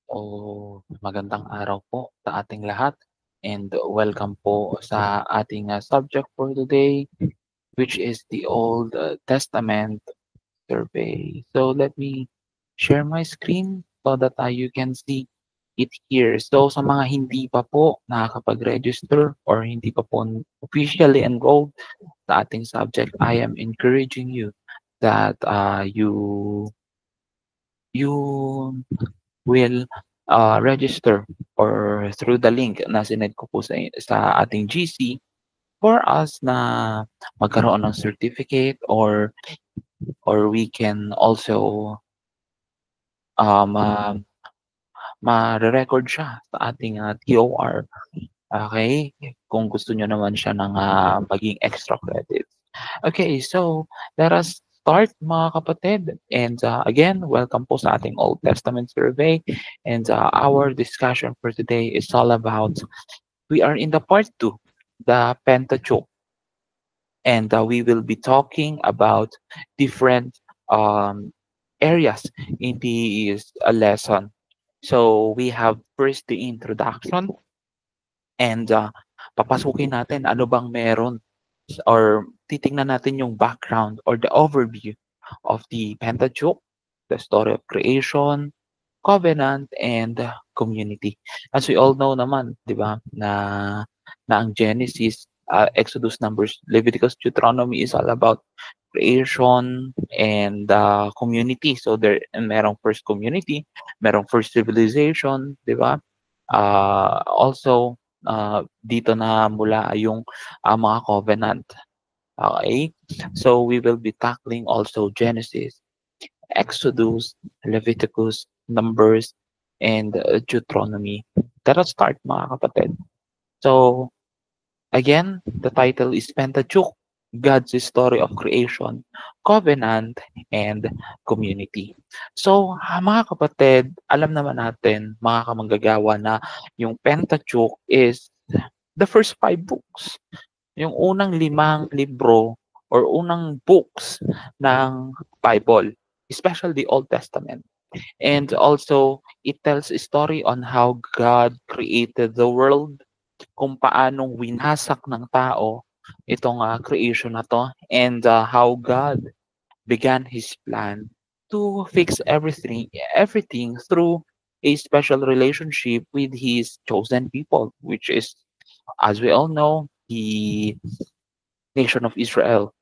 Magandang araw po sa ating lahat and welcome po sa ating subject for today, which is the Old Testament survey. So let me share my screen so that you can see it here. So sa mga hindi pa po nakakapag-register or hindi pa po officially enrolled sa ating subject, I am encouraging you that you will register or through the link na sinend ko po sa ating GC for us na magkaroon ng certificate or we can also ma mare-record siya sa ating TOR. Okay? Kung gusto niyo naman siya ng maging extra credits. Okay, so let us start mga kapatid. And again, welcome po sa ating Old Testament survey. And our discussion for today is all about, we are in the part 2, the Pentateuch. And we will be talking about different um, areas in this lesson. So we have first the introduction and papasukin natin ano bang meron or titingnan natin yung background or the overview of the Pentateuch, the story of creation, covenant, and community. As we all know naman, di ba, na ang Genesis, Exodus, Numbers, Leviticus, Deuteronomy is all about creation and community. So there merong first community, merong first civilization, di ba? Also, dito na mula yung mga covenant. Okay? So we will be tackling also Genesis, Exodus, Leviticus, Numbers, and Deuteronomy. Let us start mga kapatid. So again, the title is Pentateuch, God's Story of Creation, Covenant, and Community. So mga kapatid, alam naman natin mga kamanggagawa na yung Pentateuch is the first 5 books. Yung unang 5 libro or unang books ng Bible, especially the Old Testament. And also, it tells a story on how God created the world, kung paanong winasak ng tao itong creation na to, and how God began His plan to fix everything through a special relationship with His chosen people, which is, as we all know, the nation of Israel.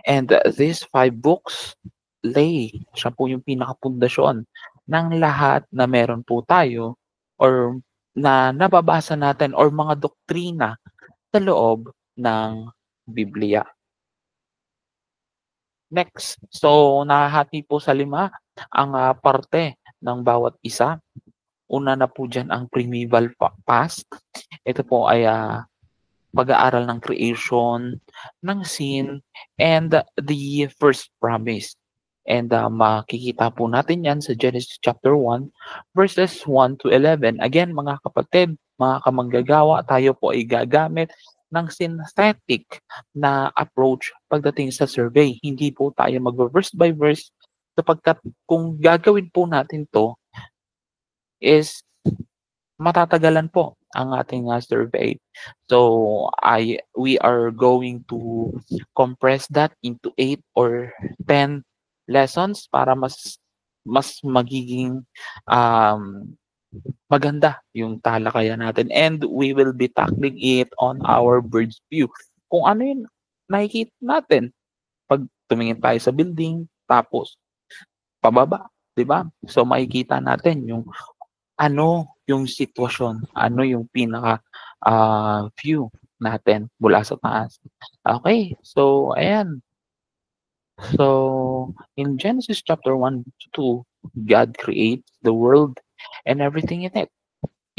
And these 5 books siya po yung pinakapundasyon ng lahat na meron po tayo or na nababasa natin or mga doktrina sa loob ng Biblia. Next, so nahahati po sa 5 ang parte ng bawat isa. Una na po dyan ang primeval past. Ito po ay pag-aaral ng creation, ng sin, and the first promise. And makikita po natin yan sa Genesis chapter 1, verses 1 to 11. Again, mga kapatid, mga kamanggagawa, tayo po ay gagamit ng synthetic na approach pagdating sa survey. Hindi po tayo mag-verse by verse sapagkat kung gagawin po natin to is matatagalan po ang ating survey. So we are going to compress that into 8 or 10 lessons para mas magiging um, maganda yung talakayan natin, and we will be tackling it on our bird's view. Kung ano yung nakikita natin pag tumingin tayo sa building tapos pababa, 'di ba? So makikita natin yung ano yung sitwasyon, ano yung pinaka view natin mula sa taas. Okay, so ayan. So in Genesis chapter 1 to 2, God creates the world and everything in it,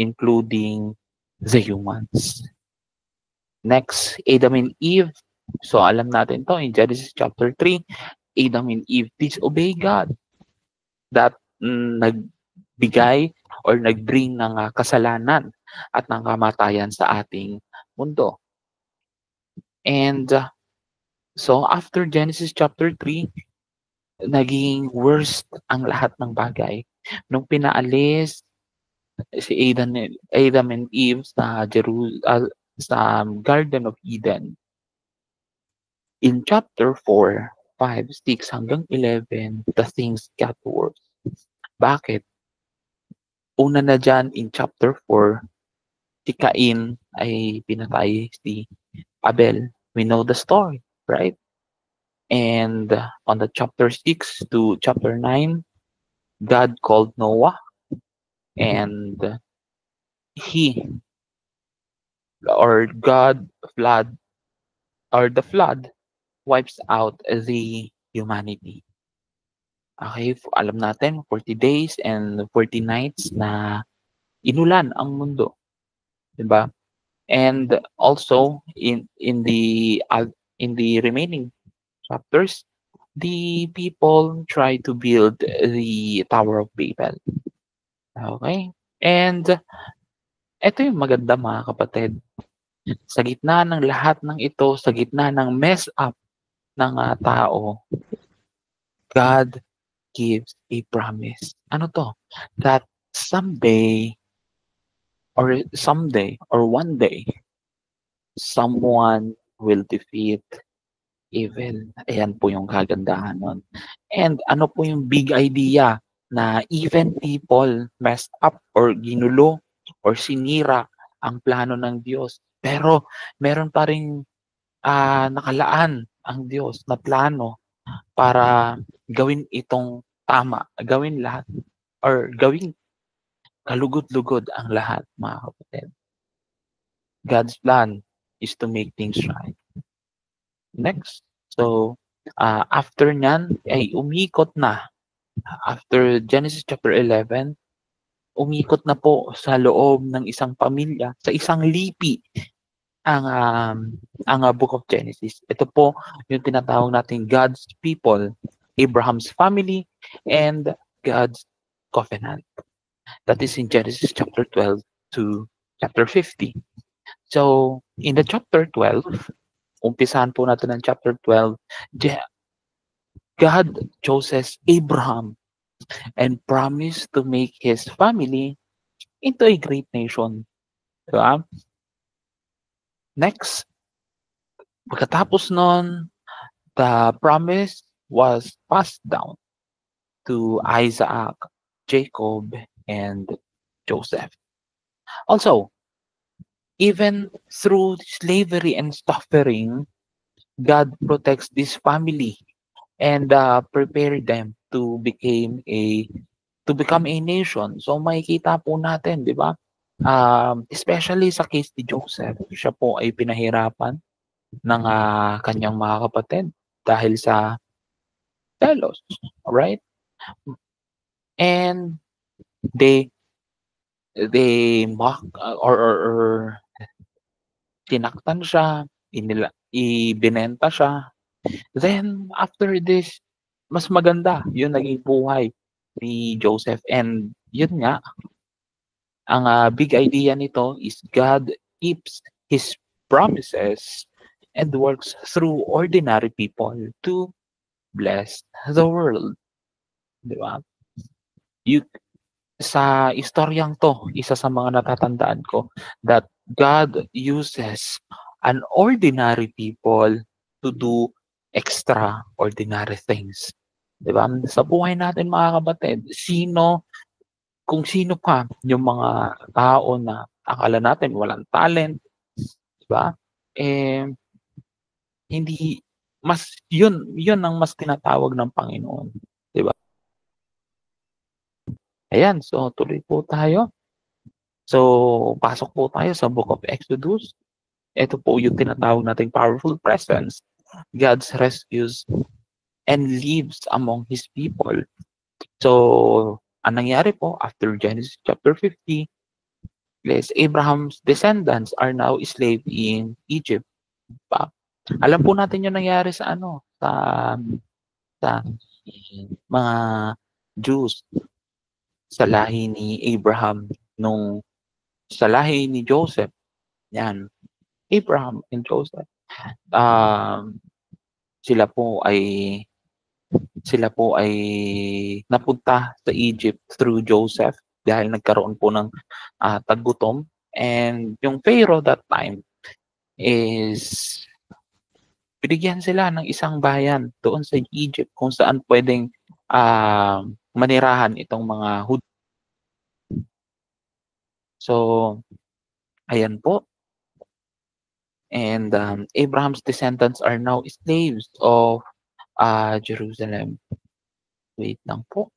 including the humans. Next, Adam and Eve. So alam natin to in Genesis chapter 3, Adam and Eve disobey God. That nagbigay or nagbring ng kasalanan at ng kamatayan sa ating mundo. And so after Genesis chapter 3, naging worst ang lahat ng bagay. Nung pinaalis si Adam and Eve sa Garden of Eden, in chapter 4, 5, 6 hanggang 11, the things got worse. Bakit? Una na diyan in chapter 4, si Cain ay pinatay si Abel. We know the story, right? And on the chapter 6 to chapter 9, God called Noah, and he or God flood or the flood wipes out the humanity. Okay, alam natin 40 days and 40 nights na inulan ang mundo, 'di ba? And also in the remaining chapters, the people try to build the Tower of Babel. Okay? And eto yung maganda mga kapatid. Sa gitna ng lahat ng ito, sa gitna ng mess up ng tao, God gives a promise. Ano to? That someday or one day, someone will defeat evil. Ayan po yung kagandahan nun. And ano po yung big idea na even people messed up or ginulo or sinira ang plano ng Diyos. Pero meron pa ring nakalaan ang Diyos na plano para gawin itong tama, gawin lahat or gawing kalugod-lugod ang lahat, mga kapatid. God's plan is to make things right. Next. So, after nyan, ay umikot na. After Genesis chapter 11, umikot na po sa loob ng isang pamilya, sa isang lipi, ang Book of Genesis. Ito po yung tinatawag natin God's people, Abraham's family, and God's covenant. That is in Genesis chapter 12 to chapter 50. So, in the chapter 12, umpisahan po natin ang chapter 12, God chooses Abraham and promised to make his family into a great nation. Diba? Next, pagkatapos nun, the promise was passed down to Isaac, Jacob, and Joseph. Also, even through slavery and suffering, God protects this family and prepare them to become a nation. So makikita po natin, 'di ba? Especially sa case ni Joseph, siya po ay pinahirapan ng kanyang mga kapatid dahil sa telos, right? And they mock or tinaktan siya, ibinenta siya. Then after this, mas maganda yung naging buhay ni Joseph. And yun nga, ang big idea nito is God keeps His promises and works through ordinary people to bless the world. Di ba? Sa istoryang to, isa sa mga natatandaan ko, that God uses an ordinary people to do extraordinary things. Di ba? Sa buhay natin mga kapatid, kung sino pa yung mga tao na akala natin walang talent, di ba? Eh, hindi, yun ang mas tinatawag ng Panginoon. Di ba? Ayan, so tuloy po tayo. So, pasok po tayo sa Book of Exodus. Ito po yung tinatawag nating powerful presence. God's rescues and lives among His people. So, ang nangyari po after Genesis chapter 50, Abraham's descendants are now slave in Egypt. Pa. Alam po natin yung nangyari sa sa mga Jews sa lahi ni Abraham sa lahi ni Joseph. Yan. Abraham and Joseph. Sila po ay sila po ay napunta sa Egypt through Joseph dahil nagkaroon po ng taggutom. And yung Pharaoh that time is binigyan sila ng isang bayan doon sa Egypt kung saan pwedeng manirahan itong mga Hudyo. So, ayan po. And Abraham's descendants are now slaves of Jerusalem. Wait lang po.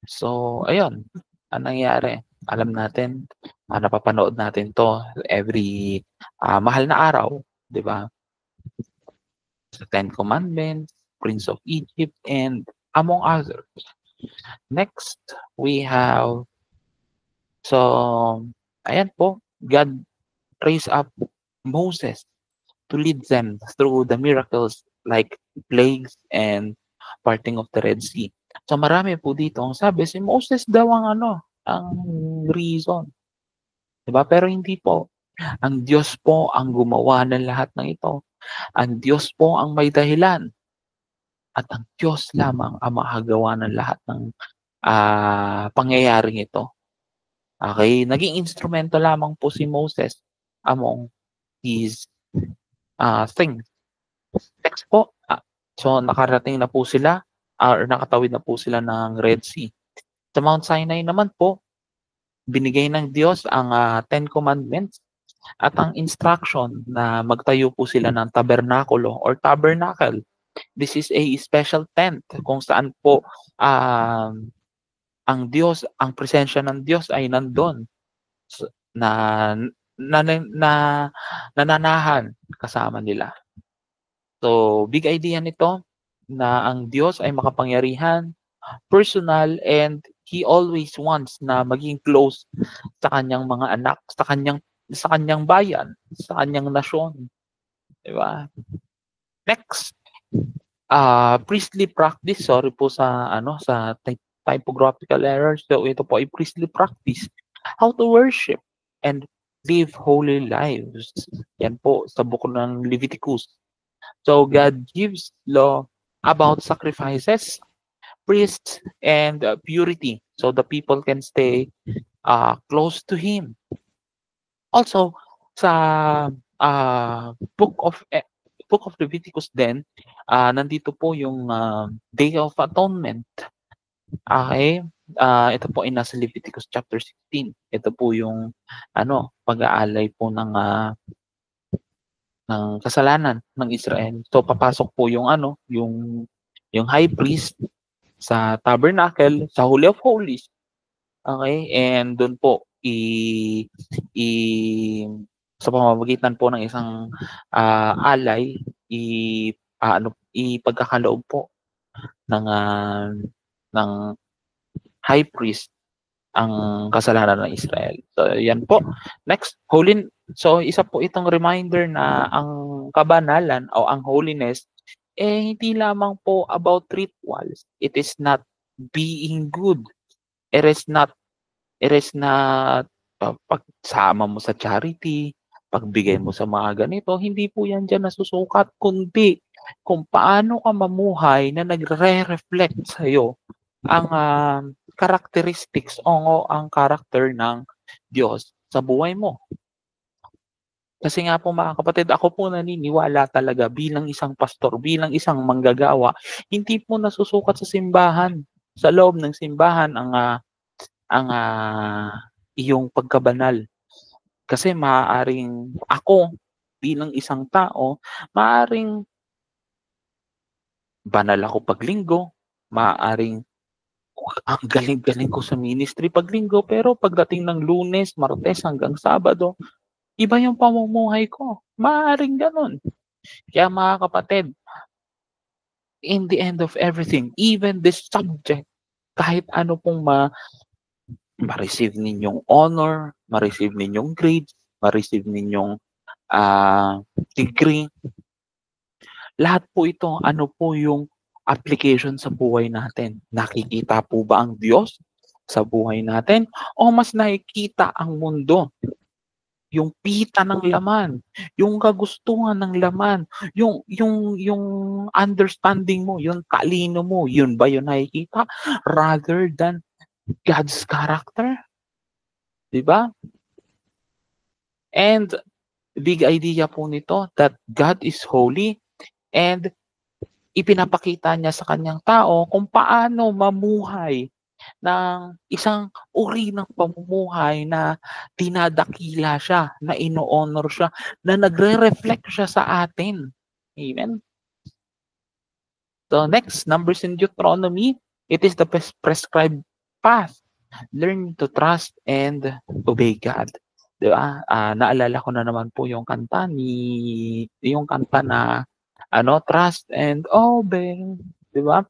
So, ayun, ang nangyari, alam natin, napapanood natin 'to every mahal na araw, 'di ba? Sa Ten Commandments, Prince of Egypt, and among others. Next, we have so ayan po, God raised up Moses to lead them through the miracles like plagues and parting of the Red Sea. So marami po dito ang sabi si Moses daw ang ang reason, 'di ba? Pero hindi po. Ang Diyos po ang gumawa ng lahat ng ito. Ang Diyos po ang may dahilan at ang Diyos lamang ang makagawa ng lahat ng pangyayaring ito. Okay, naging instrumento lamang po si Moses among his things. Next po, so nakarating na po sila or nakatawid na po sila ng Red Sea. Sa Mount Sinai naman po, binigay ng Diyos ang Ten Commandments at ang instruction na magtayo po sila ng tabernakulo or tabernacle. This is a special tent kung saan po ang Diyos, ang presensya ng Diyos ay nandun na nananahan kasama nila. So, big idea nito na ang Diyos ay makapangyarihan, personal, and He always wants na maging close sa kanyang mga anak, sa kanyang bayan, sa kanyang nasyon. Diba? Next, priestly practice. Sorry po sa sa typographical errors. So ito po ay priestly practice. How to worship and live holy lives. Yan po sa book ng Leviticus. So God gives law about sacrifices, priests, and purity, so the people can stay close to Him. Also, sa Book of Leviticus din, nandito po yung Day of Atonement. Okay? Ito po ay nasa Leviticus chapter 16. Ito po yung pag-aalay po ng kasalanan ng Israel. So papasok po yung yung high priest sa tabernacle, sa Holy of Holies. Okay? And doon po sa pamamagitan po ng isang alay ipagkakaloob po ng high priest ang kasalanan ng Israel. So yan po. Next, so isa po itong reminder na ang kabanalan o ang holiness hindi lamang po about rituals. It is not being good. It is not pagsama mo sa charity, pagbigay mo sa mga ganito, hindi po yan dyan nasusukat, kundi kung paano ka mamuhay na nagre-reflect sa'yo ang characteristics o ang character ng Diyos sa buhay mo. Kasi nga po mga kapatid, ako po naniniwala talaga bilang isang pastor, bilang isang manggagawa, hindi po nasusukat sa simbahan, sa loob ng simbahan ang iyong pagkabanal. Kasi maaaring ako bilang isang tao, maaaring banal ako pag linggo, maaaring ang galing-galing ko sa ministry pag linggo, pero pagdating ng Lunes, Martes hanggang Sabado, iba yung pamumuhay ko. Maaaring ganun. Kaya mga kapatid, in the end of everything, even this subject, kahit ano pong ma-receive ninyong honor, ma-receive ninyong grades, ma-receive ninyong degree, lahat po ito, ano po yung application sa buhay natin. Nakikita po ba ang Diyos sa buhay natin o mas nakikita ang mundo? Yung pita ng laman, yung kagustuhan ng laman, yung understanding mo, yung talino mo, yun ba yung nakikita rather than God's character, 'di ba? And big idea po nito that God is holy and ipinapakita niya sa kanyang tao kung paano mamuhay ng isang uri ng pamumuhay na dinadakila siya, na ino-honor siya, na nagre-reflect siya sa atin. Amen? So next, numbers in Deuteronomy, it is the prescribed path. Learn to trust and obey God. Di ba? Naalala ko na naman po yung kanta na trust and obey. Di ba?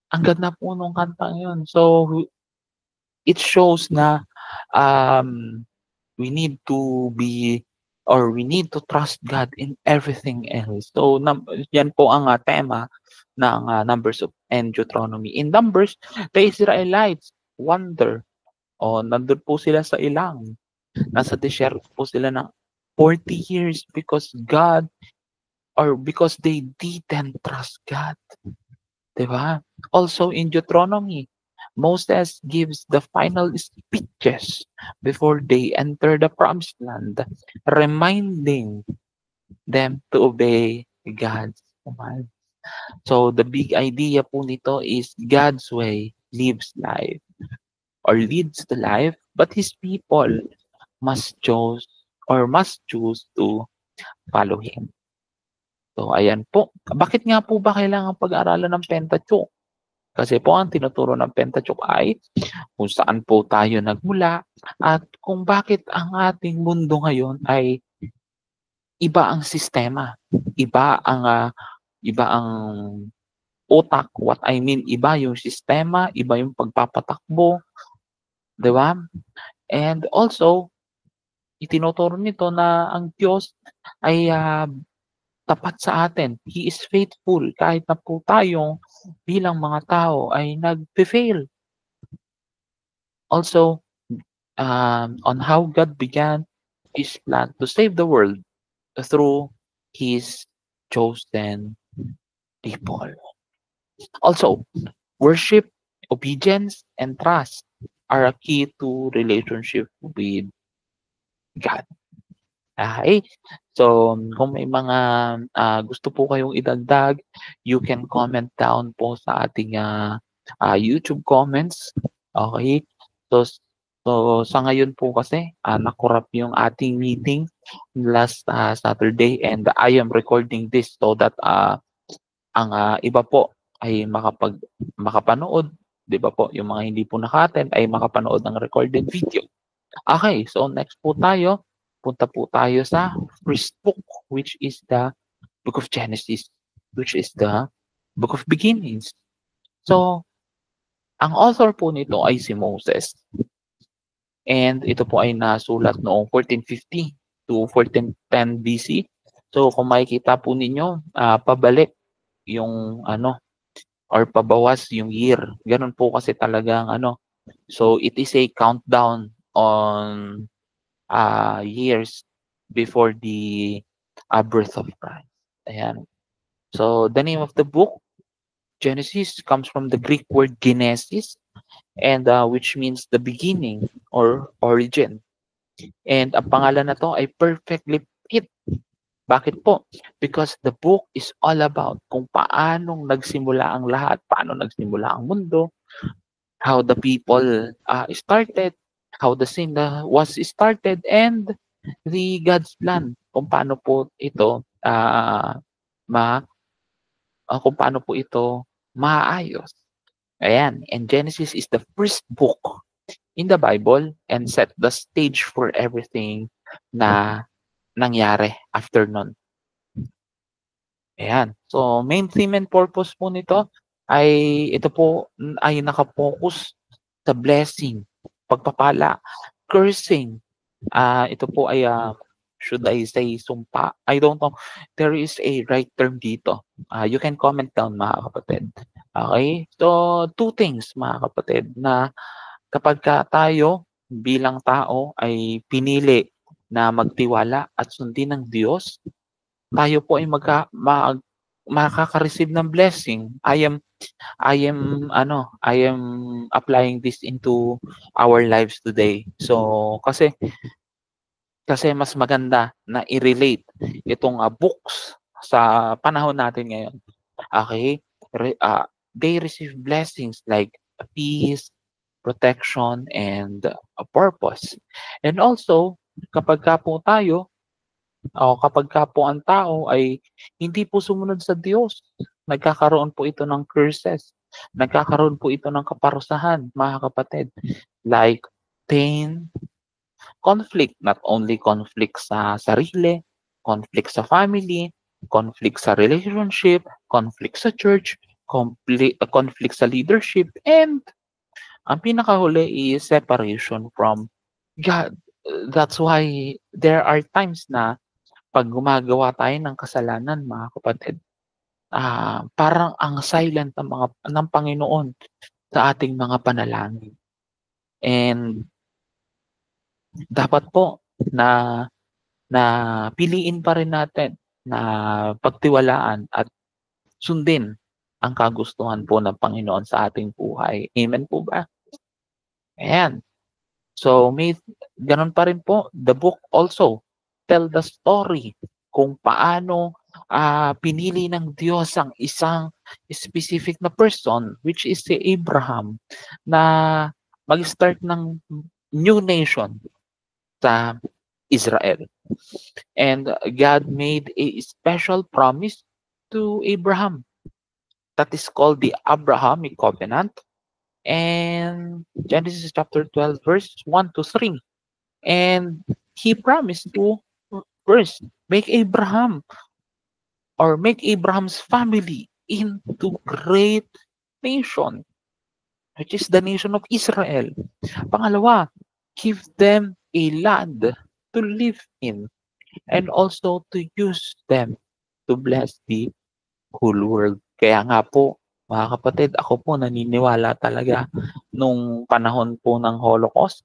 Ang ganda po nung kantang yun. So, it shows na we need to be or we need to trust God in everything else. So, yan po ang tema ng Numbers and Deuteronomy. In Numbers, the Israelites wander. Nandun po sila sa ilang. Nasa desierto po sila ng 40 years because they didn't trust God. Diba? Also in Deuteronomy, Moses gives the final speeches before they enter the promised land, reminding them to obey God's command. So the big idea po nito is God's way leads the life, but His people must choose to follow Him. So ayan po. Bakit nga po ba kailangan pag-aralan ng Pentateuch? Kasi po ang tinuturo ng Pentateuch ay kung saan po tayo nagmula at kung bakit ang ating mundo ngayon ay iba ang sistema, iba ang utak. What I mean, iba yung sistema, iba yung pagpapatakbo, 'di ba? And also, itinuturo nito na ang Diyos ay tapat sa atin. He is faithful kahit na po tayong bilang mga tao ay nag-fail. Also, on how God began His plan to save the world through His chosen people. Also, worship, obedience, and trust are a key to relationship with God. Okay? So, kung may mga gusto po kayong idagdag, you can comment down po sa ating YouTube comments. Okay? So sa ngayon po kasi, nakurap yung ating meeting last Saturday and I am recording this so that ang iba po ay makapanood, 'di ba po? Yung mga hindi po naka-attend ay makapanood ng recorded video. Okay, so next po tayo. Punta po tayo sa first book, which is the book of Genesis, which is the book of beginnings. So, ang author po nito ay si Moses. And ito po ay nasulat noong 1450 to 1410 BC. So, kung makikita po ninyo, pabalik yung or pabawas yung year. Ganun po kasi talagang So, it is a countdown on years before the birth of Christ. Ayan. So, the name of the book, Genesis, comes from the Greek word genesis, and which means the beginning or origin. And ang pangalan na to ay perfectly fit. Bakit po? Because the book is all about kung paanong nagsimula ang lahat, paano nagsimula ang mundo, how the people started, how the sin was started, and the God's plan kung paano po ito kung paano po ito maayos. Ayan, and Genesis is the first book in the Bible and set the stage for everything na nangyari after nun. Ayan. So, main theme and purpose po nito ay ito po ay nakapokus sa blessing, pagpapala, cursing. Ito po ay should I say sumpa? I don't know. There is a right term dito. You can comment down mga kapatid. Okay? So, two things mga kapatid na kapag tayo bilang tao ay pinili na magtiwala at sundin ng Diyos, tayo po ay makaka-receive ng blessing. I am applying this into our lives today. So kasi mas maganda na i-relate itong books sa panahon natin ngayon. Okay? They receive blessings like peace, protection, and a purpose. And also, kapag ka po tayo, o kapag ka po ang tao ay hindi po sumunod sa Diyos, nagkakaroon po ito ng curses. Nagkakaroon po ito ng kaparusahan, mga kapatid. Like pain, conflict, not only conflict sa sarili, conflict sa family, conflict sa relationship, conflict sa church, conflict sa leadership, and ang pinakahuli is separation from God. That's why there are times na pag gumagawa tayo ng kasalanan, mga kapatid, parang ang silent ng Panginoon sa ating mga panalangin. And dapat po na piliin pa rin natin na pagtiwalaan at sundin ang kagustuhan po ng Panginoon sa ating buhay. Amen po ba? Ayan. So, ganun pa rin po, the book also tell the story kung paano pinili ng Diyos ang isang specific na person, which is si Abraham, na mag-start ng new nation sa Israel. And God made a special promise to Abraham that is called the Abrahamic Covenant. And Genesis chapter 12, verse 1 to 3. And he promised to first make Abraham's family into great nation, which is the nation of Israel. Pangalawa, give them a land to live in and also to use them to bless the whole world. Kaya nga po, mga kapatid, ako po naniniwala talaga nung panahon po ng Holocaust.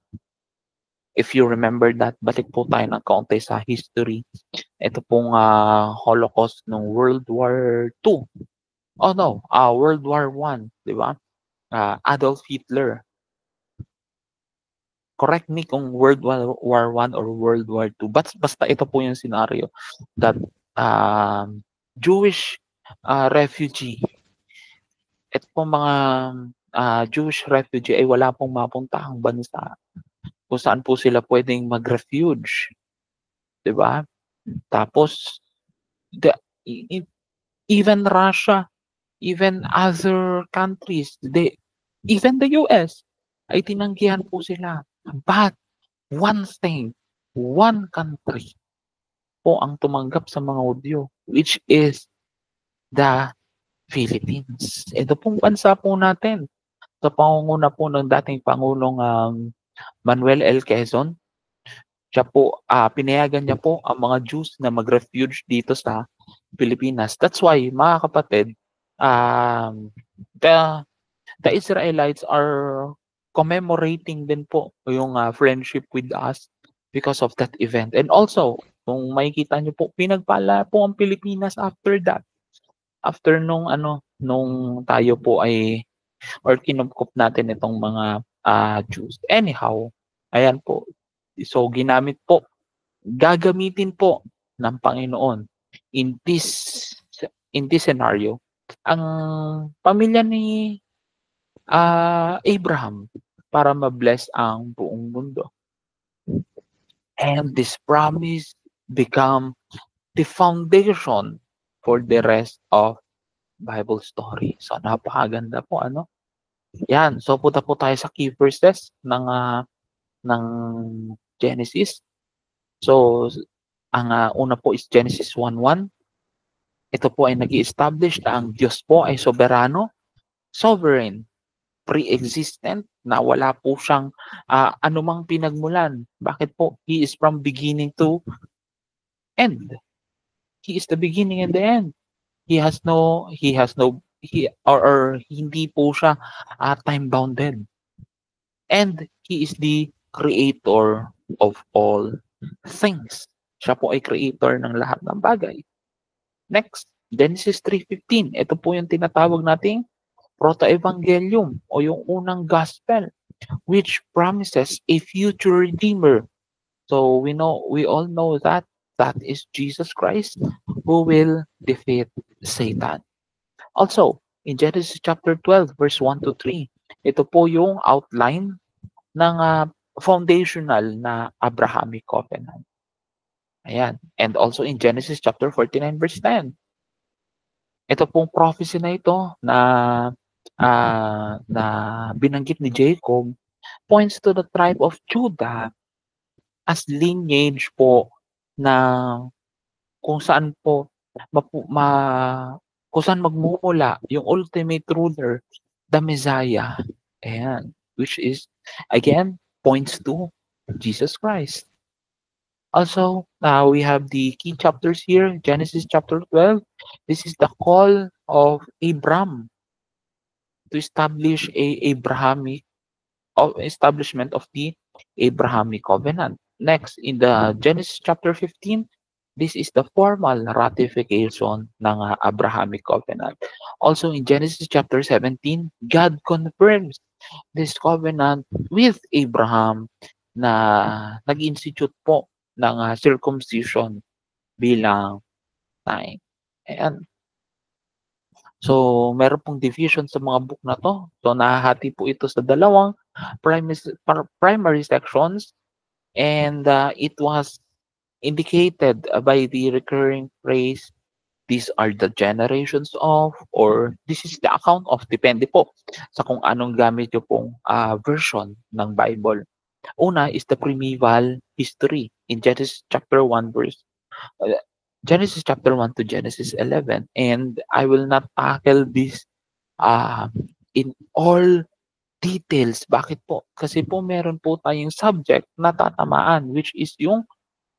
If you remember that, balik po tayo ng kaunti sa history. Ito pong Holocaust ng World War II. Oh no, World War I, di ba? Adolf Hitler. Correct me kung World War I or World War II. Basta ito po yung scenario that Jewish refugee. Ito po mga Jewish refugee ay wala pong mapuntahang bansa kung saan po sila pwedeng mag-refuge. Diba? Tapos, even Russia, even other countries, even the US, ay tinanggihan po sila. But, one thing, one country po ang tumanggap sa mga Hudyo, which is the Philippines. Ito pong bansa po natin. Sa pangunguna po ng dating Pangulong Manuel L. Quezon, siya po, pinayagan niya po ang mga Jews na mag-refuge dito sa Pilipinas. That's why, mga kapatid, the Israelites are commemorating din po yung friendship with us because of that event. And also, kung makikita niyo po, pinagpala po ang Pilipinas after that. After nung tayo po ay or kinupkup natin itong mga Jews. Anyhow, ayan po. So gagamitin po ng Panginoon in this scenario ang pamilya ni Abraham para ma-bless ang buong mundo. And this promise become the foundation for the rest of Bible story. So napakaganda po Yan, so punta po tayo sa key verses ng Genesis. So ang una po is Genesis 1:1. Ito po ay nag-i-establish na ang Diyos po ay soberano, sovereign, pre-existent, na wala po siyang anumang pinagmulan. Bakit po? He is from beginning to end. He is the beginning and the end. He hindi po siya time bounded. And he is the creator of all things. Siya po ay creator ng lahat ng bagay. Next, Genesis 3:15. Ito po yung tinatawag nating proto-evangelium o yung unang gospel which promises a future redeemer. So we all know that that is Jesus Christ who will defeat Satan. Also, in Genesis chapter 12 verse 1 to 3, ito po yung outline ng foundational na Abrahamic covenant. Ayan. And also in Genesis chapter 49 verse 10, ito pong prophecy na ito na binanggit ni Jacob points to the tribe of Judah as lineage po na kung saan po kung saan magmumula yung ultimate ruler, the Messiah. Ayan. Which is, again, points to Jesus Christ. Also, we have the key chapters here. Genesis chapter 12. This is the call of Abram to establish establishment of the Abrahamic covenant. Next, in the Genesis chapter 15, this is the formal ratification ng Abrahamic covenant. Also in Genesis chapter 17, God confirms this covenant with Abraham na nag-institute po ng circumcision bilang time. Ayan. So, meron pong division sa mga book na to. So, nahahati po ito sa dalawang primary sections, and it was indicated by the recurring phrase, these are the generations of, or this is the account of, depende po sa kung anong gamit nyo pong version ng Bible. Una is the primeval history in Genesis chapter 1 Genesis chapter 1 to Genesis 11, and I will not tackle this in all details. Bakit po? Kasi po meron po tayong subject na tatamaan, which is yung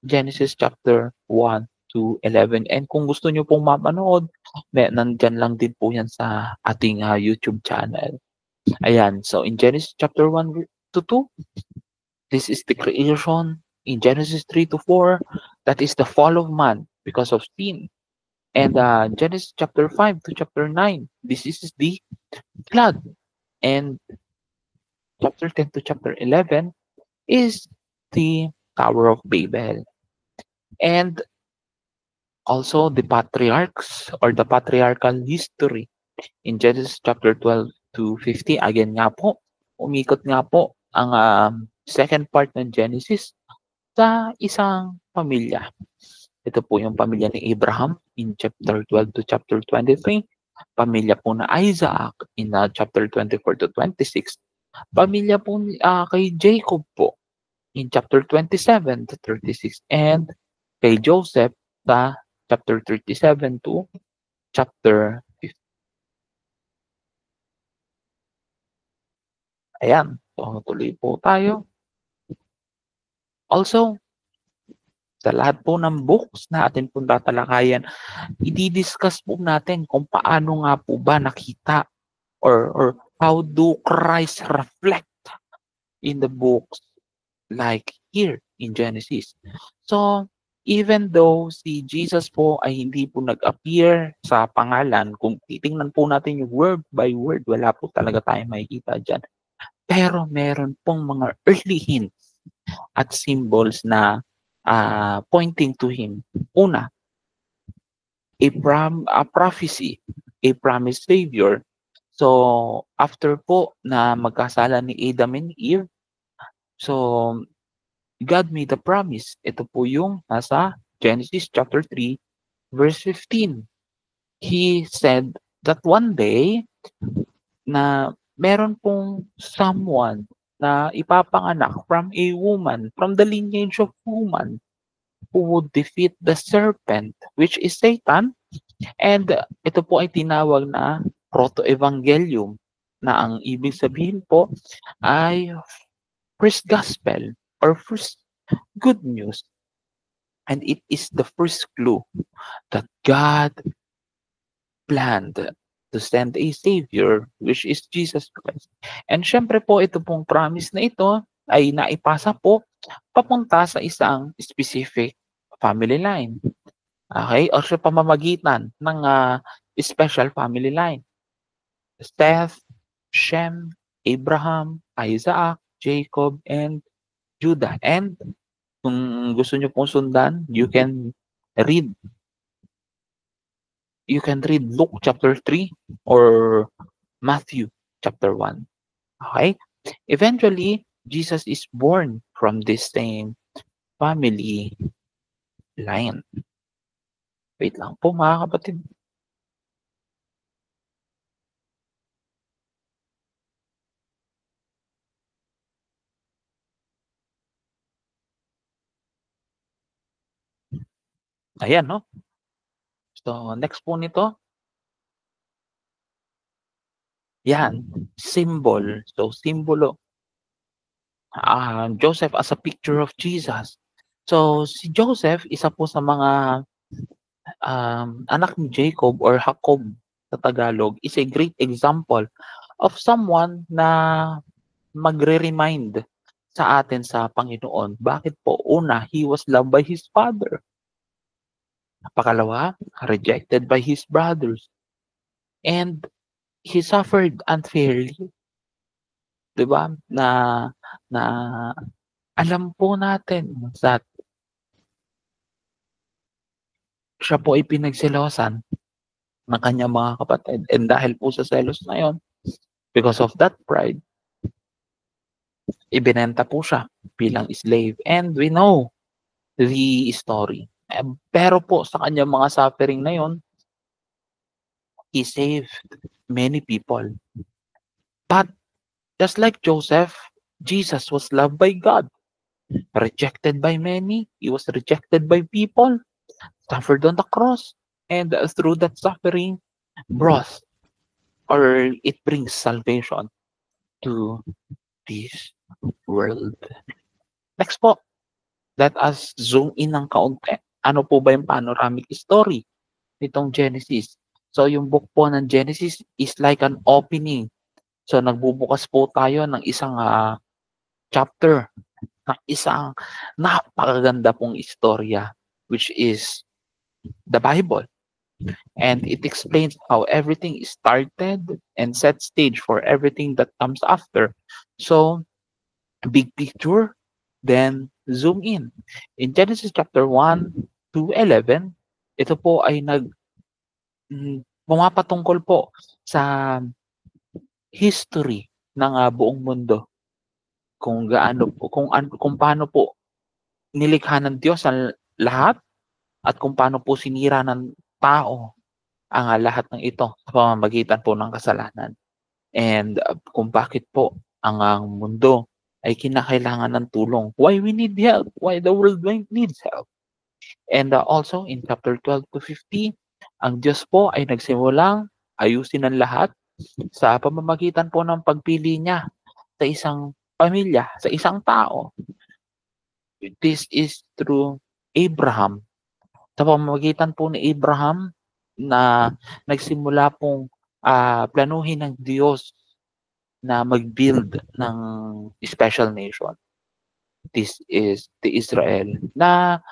Genesis chapter 1 to 11. And kung gusto nyo pong mapanood, nandyan lang din po yan sa ating YouTube channel. Ayan, so in Genesis chapter 1 to 2, this is the creation. In Genesis 3 to 4, that is the fall of man because of sin. And Genesis chapter 5 to chapter 9, this is the flood. And chapter 10 to chapter 11 is the Tower of Babel. And also the patriarchs or the patriarchal history in Genesis chapter 12 to 50. Again nga po, umikot nga po ang second part ng Genesis sa isang pamilya. Ito po yung pamilya ni Abraham in chapter 12 to chapter 23. Pamilya po na Isaac in chapter 24 to 26. Pamilya po kay Jacob po in chapter 27 to 36. And kay Joseph sa chapter 37 to chapter 50. Ayan. So, tuloy po tayo. Also, sa lahat po ng books na atin pong tatalakayan, i-discuss po natin kung paano nga po ba nakita or how do Christ reflect in the books like here in Genesis. So, even though si Jesus po ay hindi po nag-appear sa pangalan, kung titingnan po natin yung word by word, wala po talaga tayong makikita dyan. Pero meron pong mga early hints at symbols na pointing to him. Una, a prophecy, a promised savior. So, after po na magkasala ni Adam and Eve, so God made a promise. Ito po yung nasa Genesis chapter 3, verse 15. He said that one day na meron pong someone na ipapanganak from a woman, from the lineage of woman, who would defeat the serpent, which is Satan. And ito po ay tinawag na proto-evangelium, na ang ibig sabihin po ay first gospel or first good news. And it is the first clue that God planned to send a Savior, which is Jesus Christ. And syempre po, ito pong promise na ito ay naipasa po papunta sa isang specific family line. Okay? O sa pamamagitan ng special family line. Seth, Shem, Abraham, Isaac, Jacob, and Judah. And kung gusto nyo pong sundan, read you can read Luke chapter 3 or Matthew chapter 1. Okay? Eventually, Jesus is born from this same family line. Wait lang po mga kapatid. Ayan, no? So, next po nito, yan, symbol. So, simbolo. Joseph as a picture of Jesus. So, si Joseph, isa po sa mga anak ni Jacob or Jacob sa Tagalog, is a great example of someone na magre-remind sa atin sa Panginoon. Bakit po? Una, he was loved by his father. Pakalawa, rejected by his brothers. And he suffered unfairly. Diba? Na alam po natin that siya po ay pinagselosan ng kanyang mga kapatid. And dahil po sa selos na yon, because of that pride, ibinenta po siya bilang slave. And we know the story. Pero po sa kanyang mga suffering na yon, he saved many people. But just like Joseph, Jesus was loved by God, rejected by many. He was rejected by people, suffered on the cross, and through that suffering, it brings salvation to this world. Next po, let us zoom in ng kaunti. Ano po ba yung panoramic story nitong Genesis? So, yung book po ng Genesis is like an opening. So, nagbubukas po tayo ng isang chapter, ng isang napakaganda pong istorya, which is the Bible. And it explains how everything is started and set stage for everything that comes after. So, big picture, then zoom in. In Genesis chapter 1 to 11, ito po ay pumapatungkol po sa history ng buong mundo. Kung paano po nilikha ng Diyos ang lahat at kung paano po sinira ng tao ang lahat ng ito sa pamamagitan po ng kasalanan. And kung bakit po ang mundo ay kinakailangan ng tulong. Why we need help? Why the world needs help? And also in chapter 12 to 15, ang Diyos po ay nagsimulang ayusin ang lahat sa pamamagitan po ng pagpili niya sa isang pamilya, sa isang tao. This is through Abraham. Sa pamamagitan po ni Abraham na nagsimula pong planuhin ng Diyos na mag-build ng special nation. This is the Israel na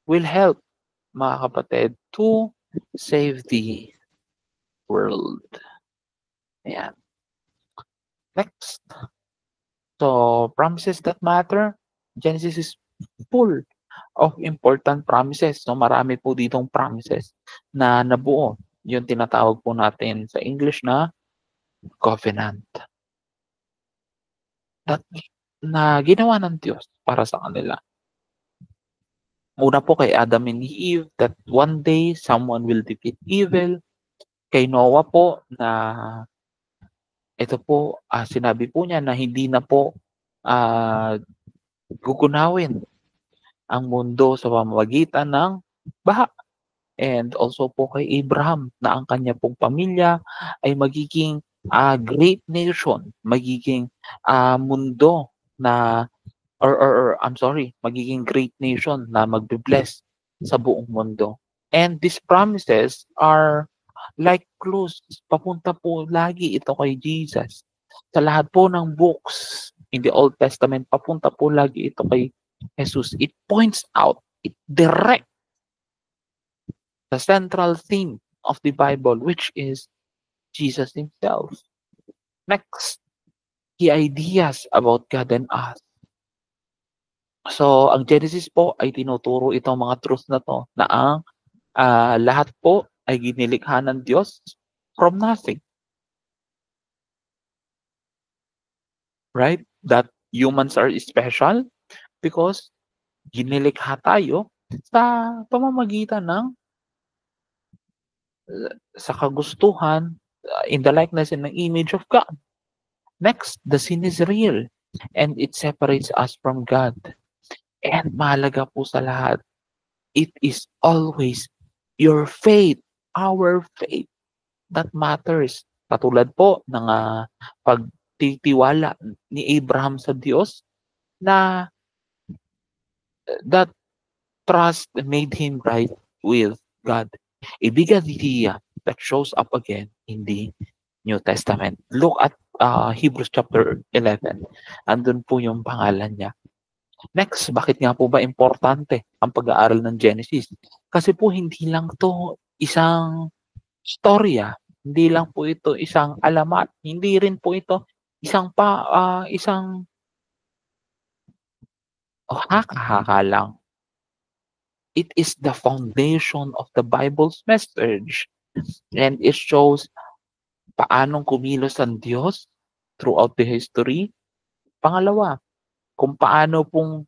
will help mga kapatid to save the world. Ayan. Next. So, promises that matter. Genesis is full of important promises. So, marami po ditong promises na nabuo. Yung tinatawag po natin sa English na covenant. Na ginawa ng Diyos para sa kanila. Una po kay Adam and Eve that one day someone will defeat evil. Kay Noah po na ito po, sinabi po niya na hindi na po gugunawin ang mundo sa pamamagitan ng baha. And also po kay Abraham na ang kanya pong pamilya ay magiging great nation, magiging mundo na or I'm sorry, magiging great nation na magbe-bless sa buong mundo. And these promises are like clues, papunta po lagi ito kay Jesus. Sa lahat po ng books in the Old Testament, papunta po lagi ito kay Jesus. It points out, it direct the central theme of the Bible, which is Jesus himself. Next, the ideas about God and us. So, ang Genesis po ay tinuturo itong mga truths na to na ang lahat po ay ginilikha ng Diyos from nothing. Right? That humans are special because ginilikha tayo sa pamamagitan ng sa kagustuhan in the likeness and the image of God. Next, the sin is real and it separates us from God. And mahalaga po sa lahat, it is always your faith, our faith that matters. Katulad po ng pagtitiwala ni Abraham sa Diyos na that trust made him right with God. A big idea that shows up again in the New Testament. Look at Hebrews chapter 11. Andun po yung pangalan niya. Next, bakit nga po ba importante ang pag-aaral ng Genesis? Kasi po hindi lang to isang storya, hindi lang po ito isang alamat, hindi rin po ito isang haka-haka lang. It is the foundation of the Bible's message and it shows paanong kumilos ang Diyos throughout the history. Pangalawa, kung paano pong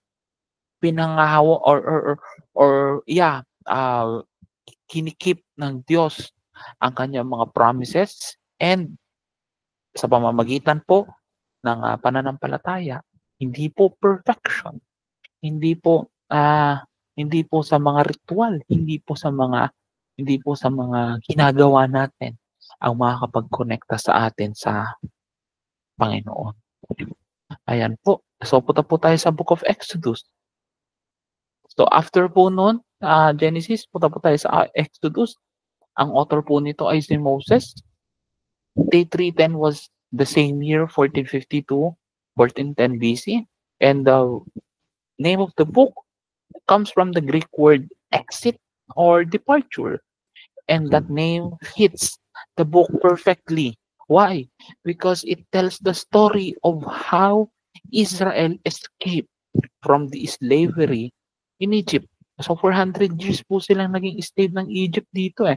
pinangahawa kinikip ng Diyos ang kanyang mga promises and sa pamamagitan po ng pananampalataya, hindi po perfection, hindi po sa mga ritual, hindi po sa mga ginagawa natin ang makakapag-konekta sa atin sa Panginoon. Ayan po. So, punta po tayo sa Book of Exodus. So, after po nun, Genesis, punta po tayo sa Exodus. Ang author po nito ay si Moses. Day 310 was the same year, 1452, 1410 BC. And the name of the book comes from the Greek word exit or departure. And that name fits the book perfectly. Why? Because it tells the story of how Israel escaped from the slavery in Egypt. So 400 years po silang naging slave ng Egypt dito eh.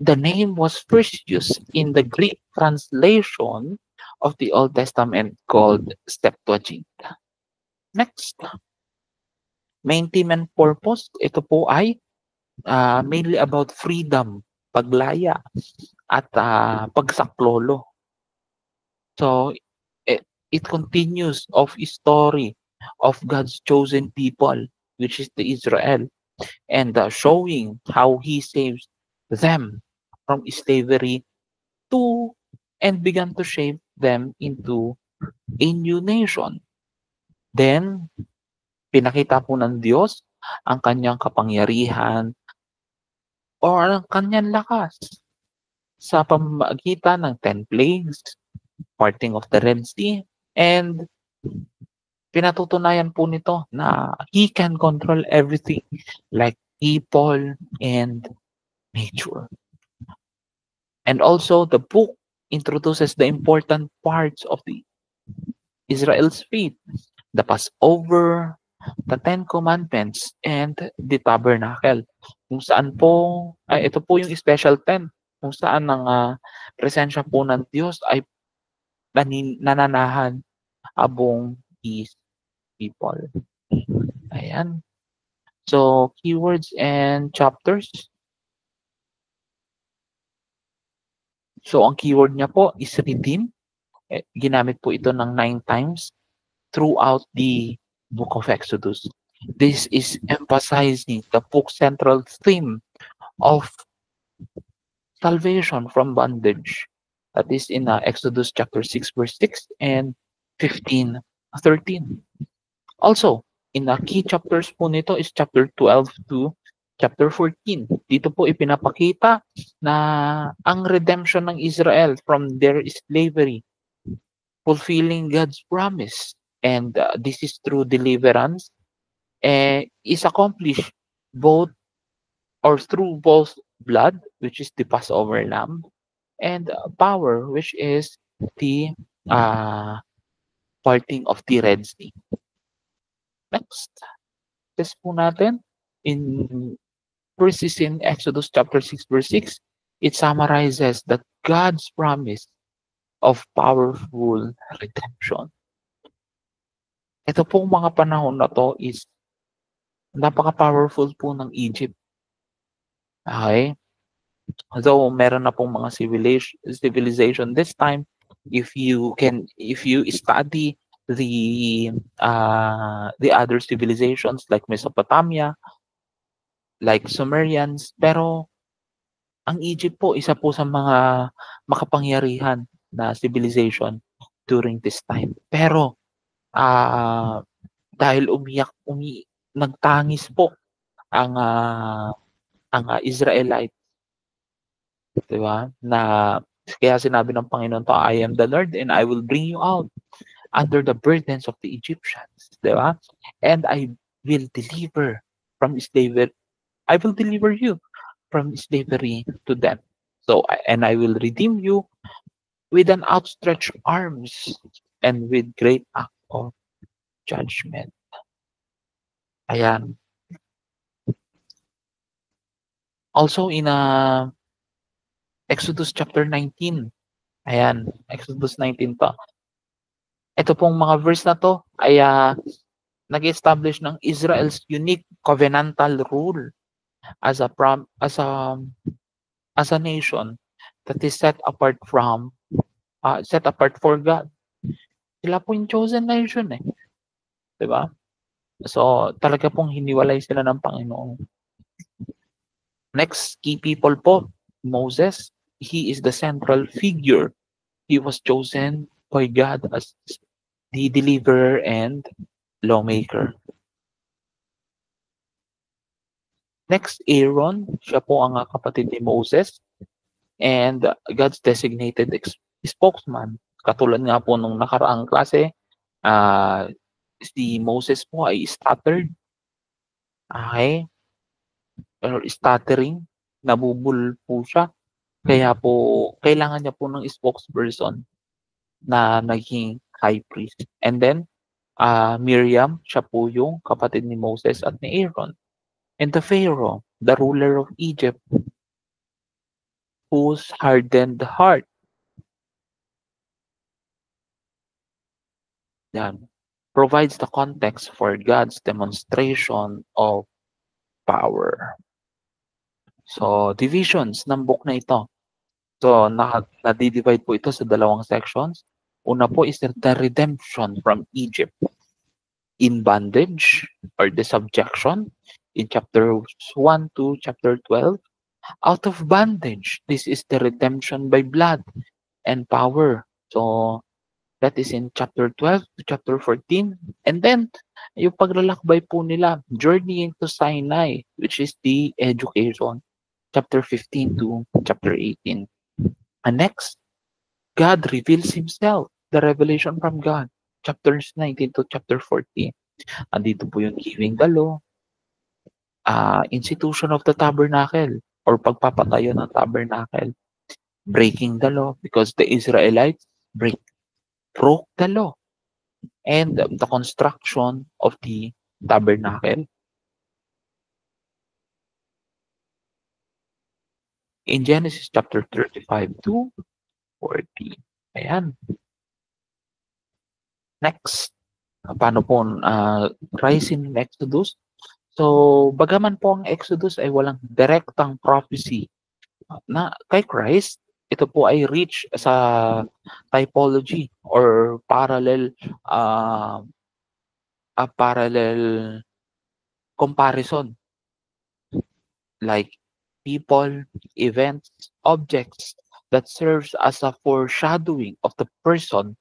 The name was first used in the Greek translation of the Old Testament called Septuagint. Next, main theme and purpose, ito po ay mainly about freedom, paglaya, at pagsaklolo. So, it continues of a story of God's chosen people, which is the Israel, and showing how He saves them from slavery and began to shape them into a new nation. Then, pinakita po ng Diyos ang kanyang kapangyarihan or ang kanyang lakas sa pamamagitan ng 10 plagues, parting of the Red Sea, and pinatutunayan po nito na He can control everything like people and nature. And also, the book introduces the important parts of the Israel's faith, the Passover, the Ten Commandments, and the Tabernacle. Kung saan po, ito po yung special tent, kung saan ang presensya po ng Diyos ay nananahan abong His people. Ayan. So, keywords and chapters. So, ang keyword niya po is redeem. Ginamit po ito ng 9 times throughout the book of Exodus. This is emphasizing the book's central theme of salvation from bondage. That is in Exodus chapter 6, verse 6 and 15:13. Also, in the key chapters po nito is chapter 12 to chapter 14. Dito po ipinapakita na ang redemption ng Israel from their slavery, fulfilling God's promise. And this is through deliverance, is accomplished both or through both blood, which is the Passover lamb, and power, which is the uh, parting of the Red Sea. Next, test po natin in verses in Exodus chapter 6 verse 6, it summarizes that God's promise of powerful redemption. Ito pong mga panahon na to is napaka-powerful po ng Egypt. Okay? So meron na pong mga civilization this time. If you study the other civilizations like Mesopotamia, like Sumerians, pero ang Egypt po isa po sa mga makapangyarihan na civilization during this time. Pero dahil nagtangis po ang Israelite, 'di ba? Na kaya sinabi ng Panginoon to, I am the Lord and I will bring you out under the burdens of the Egyptians, 'di ba? And I will deliver from slavery. I will deliver you from slavery to them. So and I will redeem you with an outstretched arms and with great act of judgment. Ayan. Also in Exodus chapter 19. Ayan, Exodus 19 pa. Ito pong mga verse na to ay nag-establish ng Israel's unique covenantal rule as a nation that is set apart for God. Sila po yung chosen nation eh. 'Di ba? So, talaga pong hiniwalay sila ng Panginoon. Next key people po, Moses. He is the central figure. He was chosen by God as the deliverer and lawmaker. Next, Aaron. Siya po ang kapatid ni Moses and God's designated spokesman. Katulad nga po nung nakaraang klase, si Moses po ay stuttered. Okay? Or stuttering. Nabubul po siya. Kaya po, kailangan niya po ng spokesperson na naging high priest. And then, Miriam, siya po yung kapatid ni Moses at ni Aaron. And the Pharaoh, the ruler of Egypt, whose hardened heart. Yan. Provides the context for God's demonstration of power. So, divisions ng book na ito. So, na-divide po ito sa dalawang sections. Una po is the redemption from Egypt in bondage or the subjection in chapter 1 to chapter 12. Out of bondage, this is the redemption by blood and power. So, that is in chapter 12 to chapter 14. And then, yung paglalakbay po nila, journeying to Sinai, which is the education, chapter 15 to chapter 18. And next, God reveals Himself, the revelation from God, chapters 19 to chapter 40. Andito po yung giving the law, institution of the tabernacle, or pagpapatayo ng tabernacle, breaking the law because the Israelites broke the law, and the construction of the tabernacle. In Genesis chapter 35 to 40. Ayan. Next, paano po rise in Exodus? So, bagaman po ang Exodus ay walang direktang prophecy na kay Christ, ito po ay rich sa typology or parallel comparison, like people, events, objects that serves as a foreshadowing of the person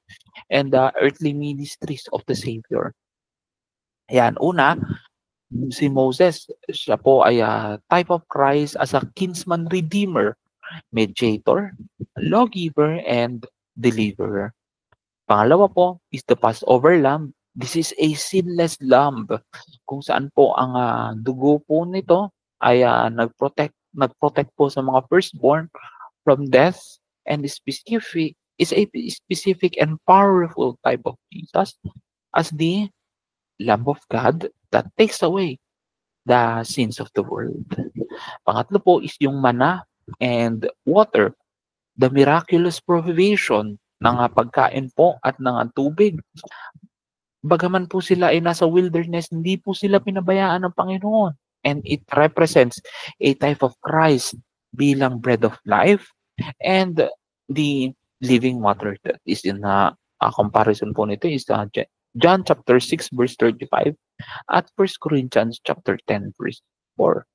and the earthly ministries of the Savior. Ayan, una, si Moses, siya po ay type of Christ as a kinsman redeemer, mediator, lawgiver, and deliverer. Pangalawa po is the Passover lamb. This is a sinless lamb kung saan po ang dugo po nito ay nagprotect po sa mga firstborn from death, and specific is a specific and powerful type of Jesus as the Lamb of God that takes away the sins of the world. Pangatlo po is yung manna and water, the miraculous provision ng pagkain po at ng tubig. Bagaman po sila ay nasa wilderness, hindi po sila pinabayaan ng Panginoon. And it represents a type of Christ bilang bread of life and the living water that is in a comparison po nito is John chapter 6 verse 35 at 1 Corinthians chapter 10 verse 4.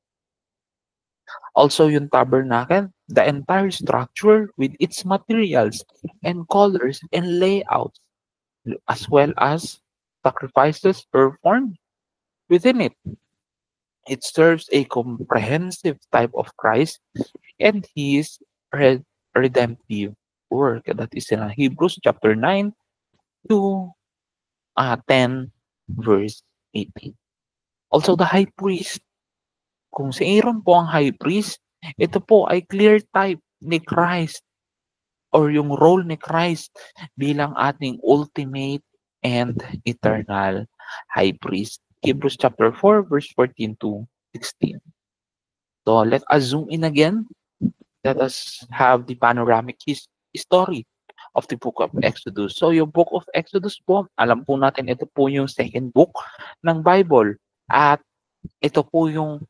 Also yung tabernacle, the entire structure with its materials and colors and layouts, as well as sacrifices performed within it. It serves a comprehensive type of Christ and his redemptive work. That is in Hebrews chapter 9 to 10 verse 18. Also the high priest. Kung si Aaron po ang high priest, ito po ay clear type ni Christ or yung role ni Christ bilang ating ultimate and eternal high priest. Hebrews chapter 4 verse 14 to 16. So let us zoom in again. Let us have the panoramic story of the book of Exodus. So yung book of Exodus po, alam po natin ito po yung second book ng Bible. At ito po yung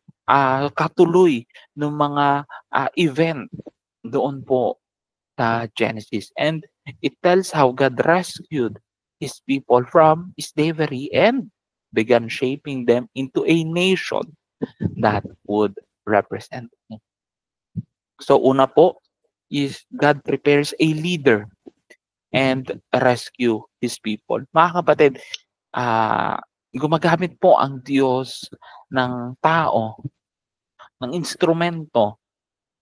katuloy ng mga event doon po sa Genesis. And it tells how God rescued his people from slavery and began shaping them into a nation that would represent him. So una po is God prepares a leader and rescue his people. Mga kapatid, gumagamit po ang Diyos ng tao, ng instrumento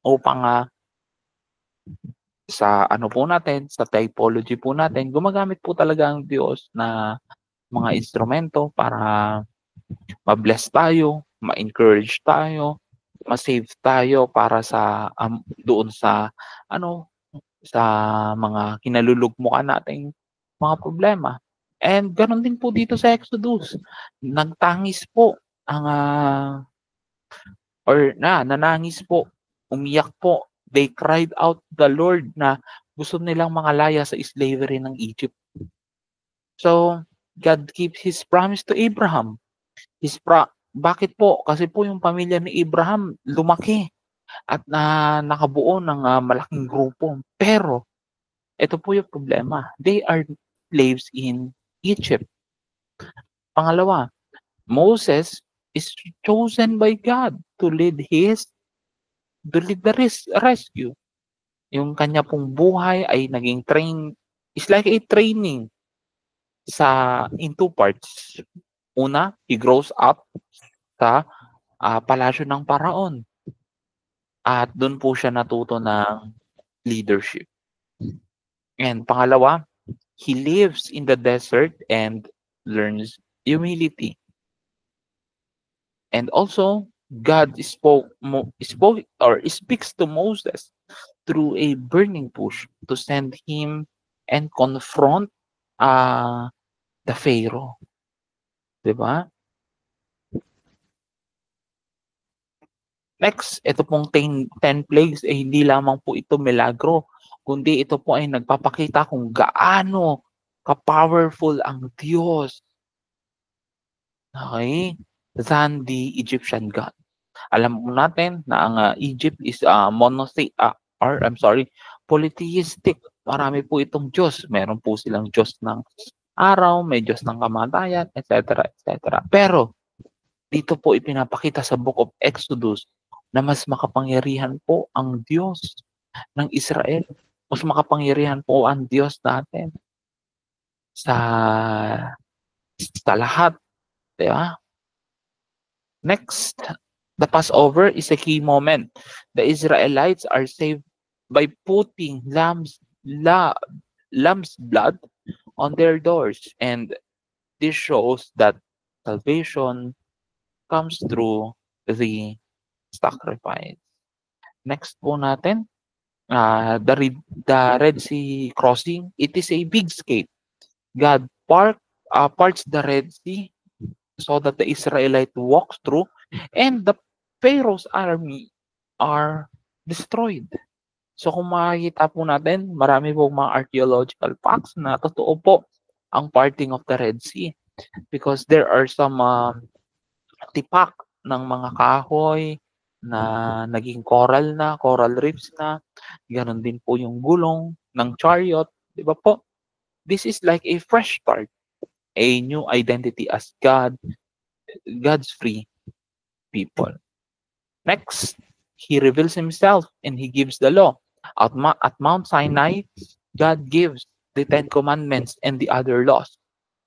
upang sa ano po natin, sa typology po natin, gumagamit po talaga ang Diyos na mga instrumento para ma-bless tayo, ma-encourage tayo, ma-save tayo para sa doon sa sa mga kinalulugmukan nating mga problema. And ganoon din po dito sa Exodus. Nagtangis po ang nanangis po, umiyak po. They cried out the Lord na gusto nilang mangalaya sa slavery ng Egypt. So, God keeps His promise to Abraham. Bakit po? Kasi po yung pamilya ni Abraham lumaki at nakabuo ng malaking grupo. Pero, ito po yung problema. They are slaves in Egypt. Pangalawa, Moses is chosen by God to lead the rescue. Yung kanya pong buhay ay naging is like a training in two parts. Una, he grows up sa palasyo ng Paraon. At doon po siya natuto ng leadership. And pangalawa, he lives in the desert and learns humility. And also, God speaks to Moses through a burning bush to send him and confront the Pharaoh. Diba? Next, ito pong 10 plagues ay hindi lamang po ito milagro, kundi ito po ay nagpapakita kung gaano ka-powerful ang Diyos. Okay? Than the Egyptian God. Alam mo natin na ang Egypt is polytheistic. Marami po itong Diyos. Meron po silang Diyos ng araw, may Diyos ng kamatayan, etc. etc. Pero dito po ipinapakita sa Book of Exodus na mas makapangyarihan po ang Diyos ng Israel. Mas makapangyarihan po ang Diyos natin sa lahat Di ba? Next, the Passover is a key moment. The Israelites are saved by putting lamb's blood on their doors. And this shows that salvation comes through the sacrifice. Next po natin, the Red Sea crossing. It is a big escape. God parts the Red Sea so that the Israelite walks through and the Pharaoh's army are destroyed. So kung makikita po natin, marami po mga archaeological facts na totoo po ang parting of the Red Sea because there are some tipak ng mga kahoy na naging coral reefs na, gano'n din po yung gulong ng chariot, 'di ba po? This is like a fresh start, a new identity as God's free people. Next, he reveals himself and he gives the law. At Mount Sinai, God gives the Ten Commandments and the other laws.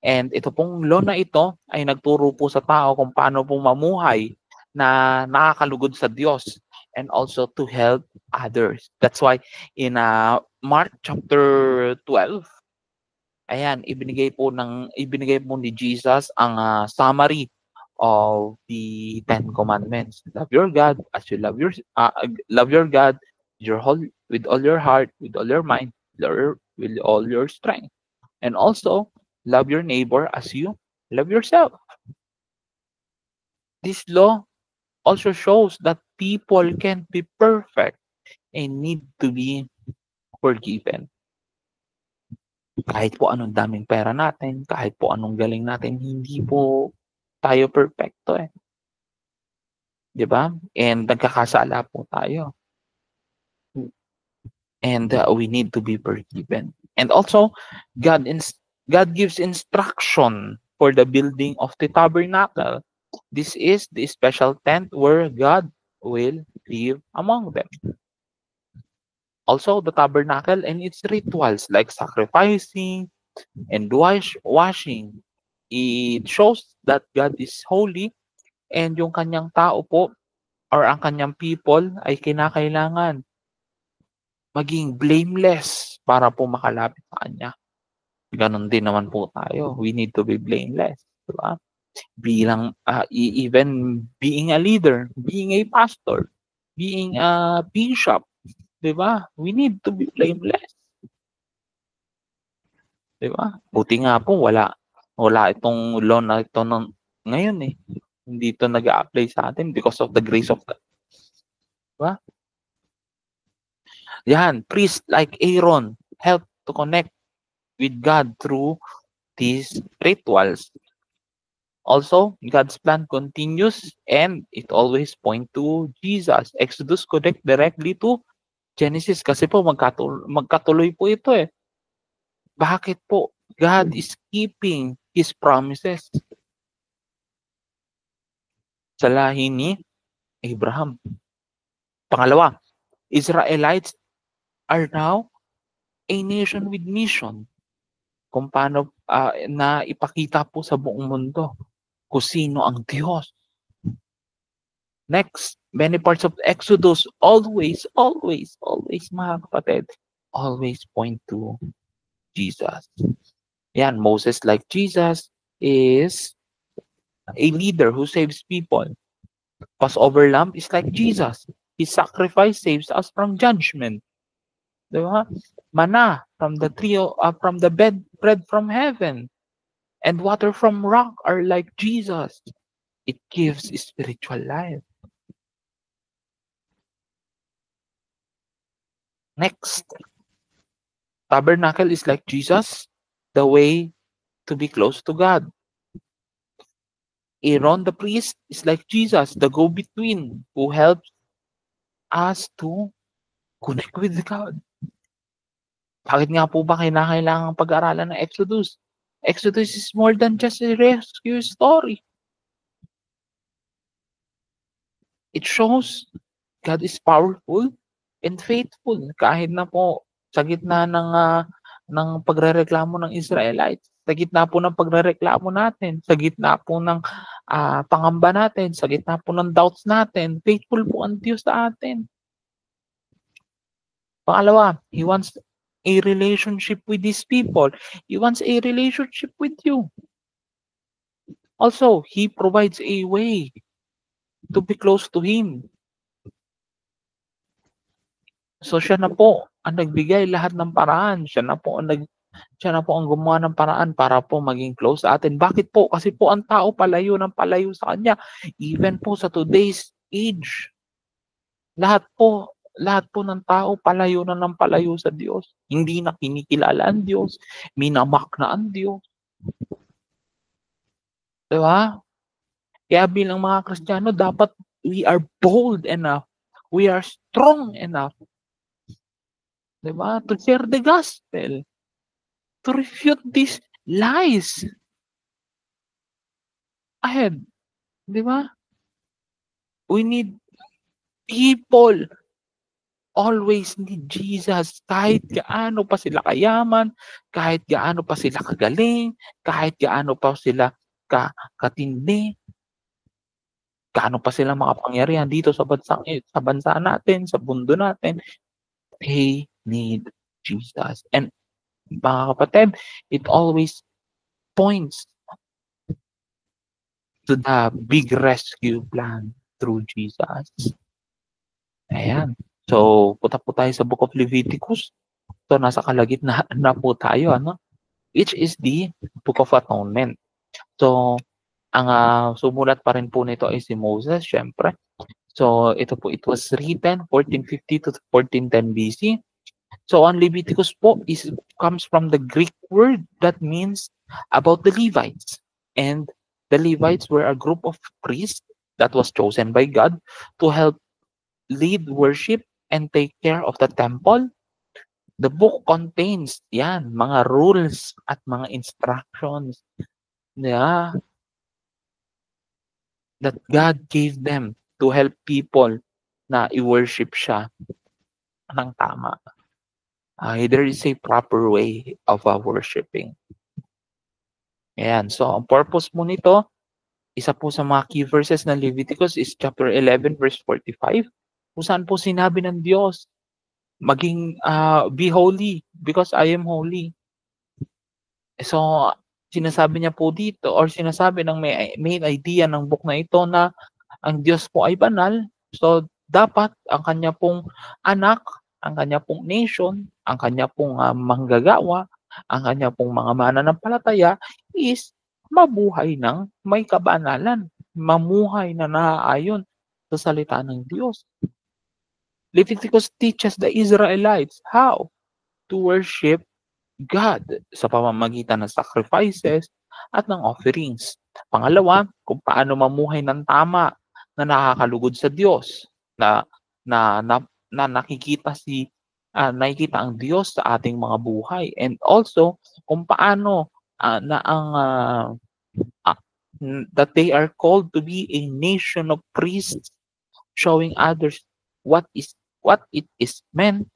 And ito pong law na ito ay nagturo po sa tao kung paano po mamuhay na nakakalugod sa Diyos and also to help others. That's why in Mark chapter 12, ayan, ibinigay po ni Jesus ang summary of the Ten Commandments. Love your God as you love your God with all your heart, with all your mind, with all your strength. And also, love your neighbor as you love yourself. This law also shows that people can't be perfect and need to be forgiven. Kahit po anong daming pera natin, kahit po anong galing natin, hindi po tayo perfecto eh. 'Di ba? And nagkakasala po tayo. And we need to be forgiven. And also, God gives instruction for the building of the tabernacle. This is the special tent where God will live among them. Also, the tabernacle and its rituals like sacrificing and washing. It shows that God is holy and yung kanyang tao po or ang kanyang people ay kinakailangan maging blameless para po makalapit sa kanya. Ganon din naman po tayo. We need to be blameless. Diba? Bilang, even being a leader, being a pastor, being a bishop, diba? We need to be blameless. Diba? Buti nga po, wala itong law na ito ngayon eh. Hindi ito nag-a-apply sa atin because of the grace of God. Diba? Yan, priest like Aaron help to connect with God through these rituals. Also, God's plan continues and it always points to Jesus. Exodus connect directly to Genesis kasi po magkatuloy po ito eh. Bakit po? God is keeping His promises sa lahi ni Abraham. Pangalawa, Israelites are now a nation with mission. Kung paano na ipakita po sa buong mundo kung sino ang Diyos. Next, many parts of Exodus always, mga kapatid, always point to Jesus. Yan, Moses like Jesus is a leader who saves people. Passover lamb is like Jesus. His sacrifice saves us from judgment. Diba? Manna from the from the bread from heaven and water from rock are like Jesus. It gives spiritual life. Next, tabernacle is like Jesus, the way to be close to God. Aaron the priest is like Jesus, the go-between who helps us to connect with God. Bakit nga po ba kailangan pag-aralan ng Exodus? Exodus is more than just a rescue story. It shows God is powerful and faithful. Kahit na po sa gitna ng ng pagrereklamo ng Israelites, sa gitna po ng pagrereklamo natin, sa gitna po ng pangamba natin, sa gitna po ng doubts natin, faithful po ang Diyos sa atin. Pangalawa, He wants a relationship with these people. He wants a relationship with you. Also, He provides a way to be close to Him. So siya na po ang nagbigay lahat ng paraan. Siya na po ang gumawa ng paraan para po maging close sa atin. Bakit po? Kasi po ang tao palayo ng palayo sa Kanya. Even po sa today's age, lahat po ng tao palayo na ng palayo sa Diyos. Hindi na kinikilala ang Diyos, minamak na ang Diyos. Diba? Kaya bilang mga Kristiyano, dapat we are bold enough, we are strong enough, diba? To share the gospel, to refute these lies ahead. Diba? We need people always need Jesus kahit gaano pa sila kayaman, kahit gaano pa sila kagaling, kahit gaano pa sila katindi, gaano pa sila makapangyarihan dito sa bansa natin, sa mundo natin, they need Jesus. And mga kapatid, it always points to the big rescue plan through Jesus. Ayan. So, punta po tayo sa Book of Leviticus. So, nasa kalagitnaan na po tayo, which is the Book of Atonement. So, ang sumulat pa rin po nito ay si Moses, syempre. So, it was written 1450 to 1410 BC. So, ang Leviticus po comes from the Greek word that means about the Levites. And the Levites were a group of priests that was chosen by God to help lead worship and take care of the temple. The book contains mga rules at mga instructions that God gave them to help people na i-worship siya ng tama. There is a proper way of worshiping. Ayan. So, ang purpose mo nito, isa po sa mga key verses ng Leviticus is chapter 11 verse 45. Kung saan po sinabi ng Diyos, maging be holy because I am holy. So, sinasabi niya po dito or sinasabi ng main idea ng book na ito na ang Diyos po ay banal. So, dapat ang kanya pong anak, ang kanya pong nation, ang kanya pong manggagawa, ang kanya pong mga mananampalataya is mabuhay ng may kabanalan, mamuhay na naaayon sa salita ng Diyos. Leviticus teaches the Israelites how to worship God sa pamamagitan ng sacrifices at ng offerings. Pangalawa, kung paano mamuhay ng tama na nakakalugod sa Diyos, na nakikita ang Diyos sa ating mga buhay. And also, kung paano that they are called to be a nation of priests, showing others what it is meant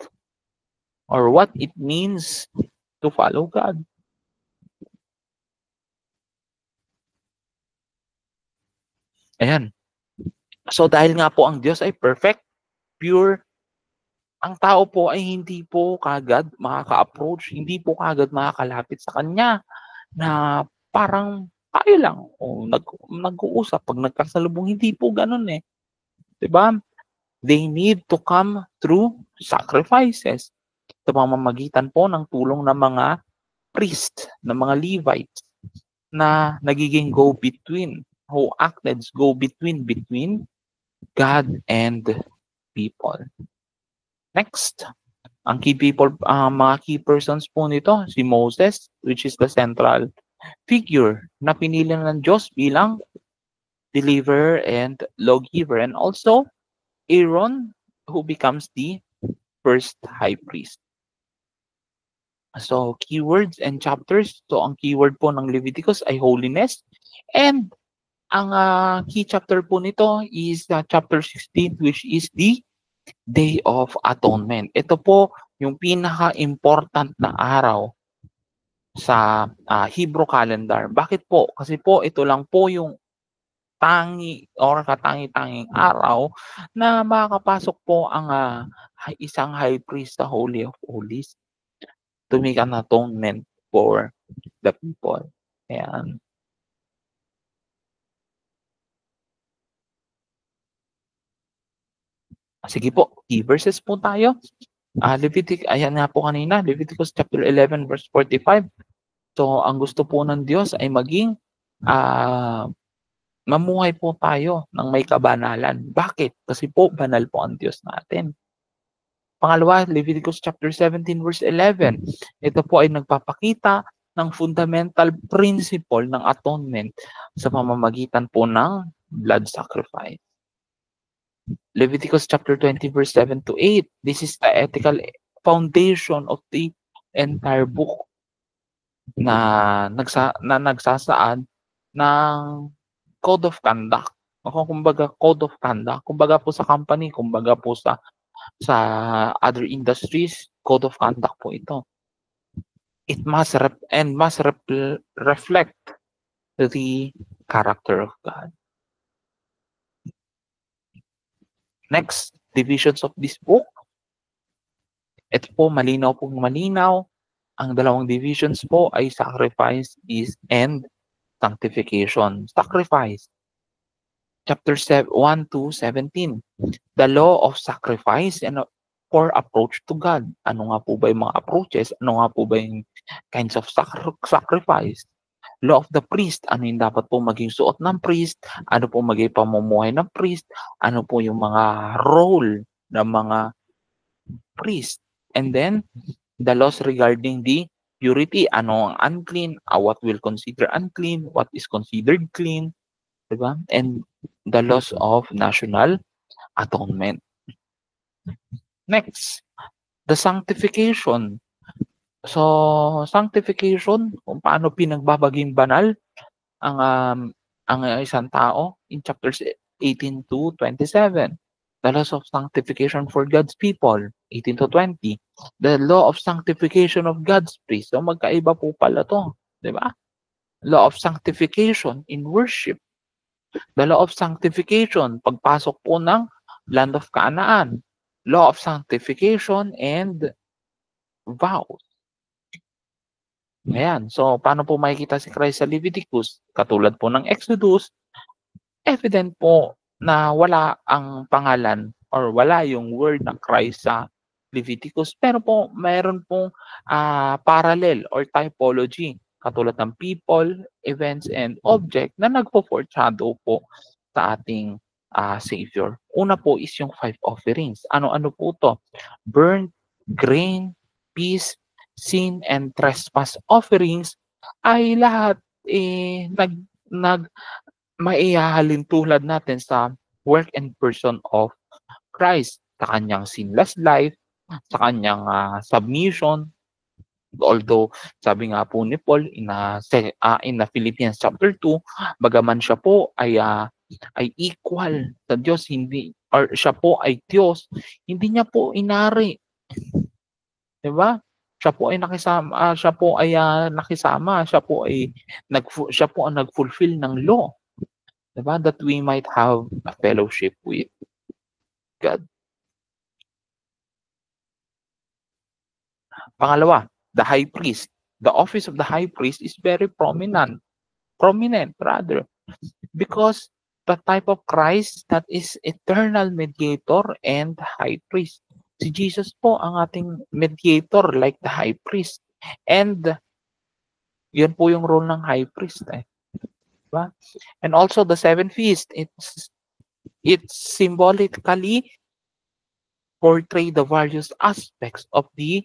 or what it means to follow God. Ayan. So dahil nga po ang Diyos ay perfect, pure, ang tao po ay hindi po kagad makaka-approach, hindi po kagad makakalapit sa Kanya na parang tayo lang o nag-uusap pag nagkasalubong. Hindi po ganun eh. Diba? They need to come through sacrifices sa pamamagitan po ng tulong ng mga priest, ng mga Levites na nagiging go-between, who acted go-between between God and people. Next, ang mga key persons po nito, si Moses, which is the central figure na pinili ng Diyos bilang deliverer and lawgiver, and also Aaron, who becomes the first high priest. So, keywords and chapters. So, ang keyword po ng Leviticus ay holiness. And ang key chapter po nito is chapter 16, which is the Day of Atonement. Ito po yung pinaka-important na araw sa Hebrew calendar. Bakit po? Kasi po ito lang po yung katangi-tanging araw na makakapasok po ang isang high priest sa Holy of Holies to make an atonement for the people. Ayan. Sige po, key verses po tayo. Ayan nga po kanina, Leviticus chapter 11 verse 45. So, ang gusto po ng Diyos ay maging mamuhay po tayo ng may kabanalan. Bakit? Kasi po banal po ang Diyos natin. Pangalawa, Leviticus chapter 17 verse 11. Ito po ay nagpapakita ng fundamental principle ng atonement sa pamamagitan po ng blood sacrifice. Leviticus chapter 20 verse 7 to 8. This is the ethical foundation of the entire book na nagsasaad ng code of conduct. Kumbaga code of conduct, kumbaga po sa company, kumbaga po sa other industries, code of conduct po ito. It must reflect the character of God. Next, divisions of this book. Ito po, malinaw. Ang dalawang divisions po ay sacrifice and sanctification. Sacrifice. Chapter 1 to 17. The law of sacrifice and for approach to God. Ano nga po ba yung mga approaches? Ano nga po ba yung kinds of sacrifice? Law of the priest. Ano yung dapat po maging suot ng priest? Ano po maging pamumuhay ng priest? Ano po yung mga role ng mga priest? And then, the laws regarding the purity. Ano ang unclean? What will consider unclean? What is considered clean? Diba? And the laws of national atonement. Next, the sanctification. So, sanctification, kung paano pinagbabaging banal ang isang tao in chapters 18 to 27. The laws of sanctification for God's people, 18 to 20. The law of sanctification of God's priest. So, magkaiba po pala to. Di ba? Law of sanctification in worship. The law of sanctification, pagpasok po ng land of Canaan. Law of sanctification and vows. Ayan. So, paano po makikita si Christ sa Leviticus? Katulad po ng Exodus, evident po na wala ang pangalan or wala yung word ng Christ sa Leviticus. Pero po, mayroon pong parallel or typology katulad ng people, events, and object na nagpo-foreshadow po sa ating Savior. Una po is yung 5 offerings. Ano-ano po to? Burnt, grain, peace, sin, and trespass offerings ay lahat maihahalin tulad natin sa work and person of Christ, sa kanyang sinless life, sa kanyang submission. Although, sabi nga po ni Paul in Philippians chapter 2, bagaman siya po ay equal sa Diyos, siya po ay Diyos, hindi niya po inari. 'Di ba? Siya po ay nakisama, siya po ang nag-fulfill ng law. 'Di ba? That we might have a fellowship with God. Pangalawa, the high priest. The office of the high priest is very prominent rather, because the type of Christ that is eternal mediator and high priest. Si Jesus po ang ating mediator like the high priest. And yun po yung role ng high priest. Diba? And also the 7 feast, it's symbolically portray the various aspects of the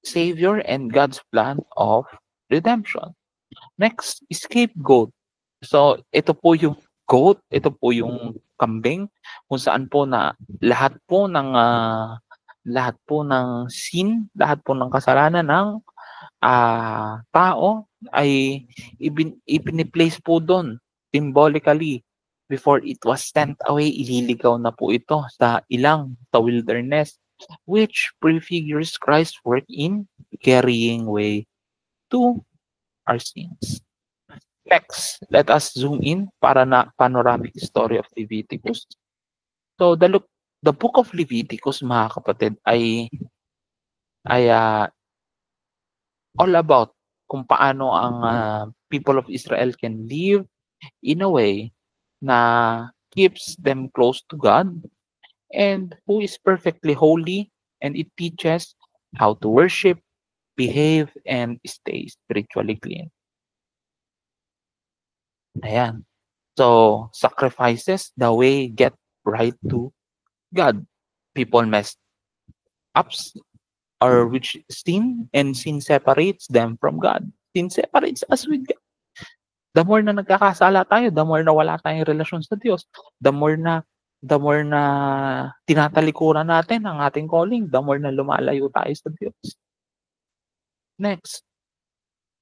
Savior and God's plan of redemption. Next, scapegoat. So, ito po yung goat, ito po yung kambing, kung saan po na lahat po ng sin, lahat po ng kasalanan ng tao ay ipiniplace po doon symbolically before it was sent away. Ililigaw na po ito sa wilderness, which prefigures Christ's work in carrying away to our sins. Next, let us zoom in para na panoramic story of Leviticus. So the book of Leviticus, mga kapatid, ay all about kung paano ang people of Israel can live in a way na keeps them close to God and who is perfectly holy, and it teaches how to worship, behave, and stay spiritually clean. Ayan. So, sacrifices the way get right to God. People mess ups or which sin, and sin separates them from God. Sin separates us with God. The more na nagkakasala tayo, the more na wala tayong relasyon sa Diyos. The more na tinatalikuran natin ang ating calling, the more na lumalayo tayo sa Diyos. Next,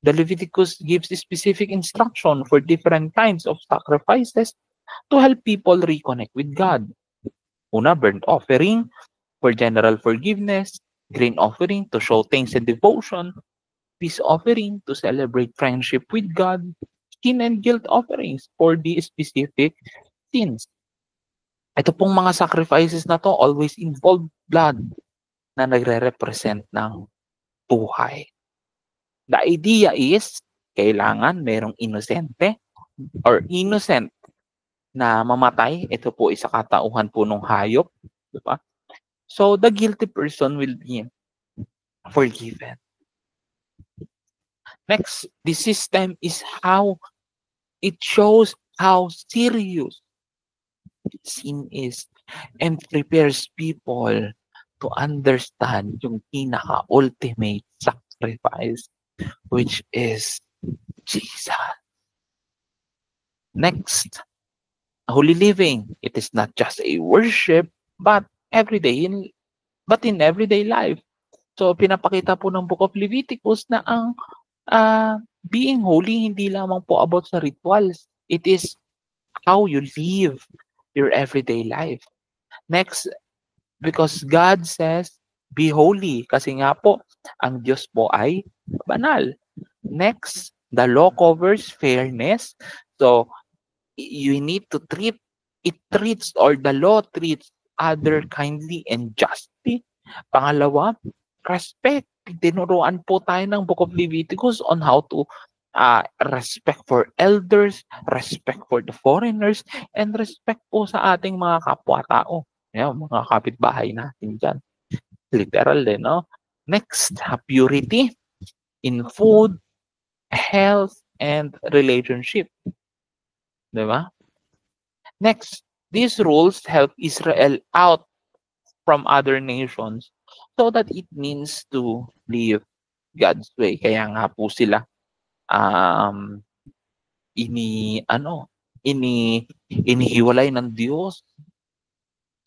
the Leviticus gives specific instruction for different kinds of sacrifices to help people reconnect with God. Una, burnt offering for general forgiveness, grain offering to show thanks and devotion, peace offering to celebrate friendship with God, sin and guilt offerings for the specific sins. Ito pong mga sacrifices na to always involve blood na nagre-represent ng buhay. The idea is, kailangan merong inosente or innocent na mamatay. Ito po isa katauhan po ng hayop. Diba? So, the guilty person will be forgiven. Next, the system is how it shows how serious sin is and prepares people to understand yung pinaka-ultimate sacrifice, which is Jesus. Next, holy living. It is not just a worship, but in everyday life. So, pinapakita po ng Book of Leviticus na ang being holy hindi lamang po about sa rituals. It is how you live your everyday life. Next, because God says, be holy. Kasi nga po, ang Diyos po ay banal. Next, the law covers fairness. So, you need to the law treats other kindly and justly. Pangalawa, respect. Tinuruan po tayo ng Book of Leviticus on how to respect for elders, respect for the foreigners, and respect po sa ating mga kapwa-tao. Yan, mga kapitbahay natin dyan. Literal din, no? Next, purity in food, health, and relationship. Diba? Next, these rules help Israel out from other nations so that it means to live God's way. Kaya nga po sila inihiwalay ng Diyos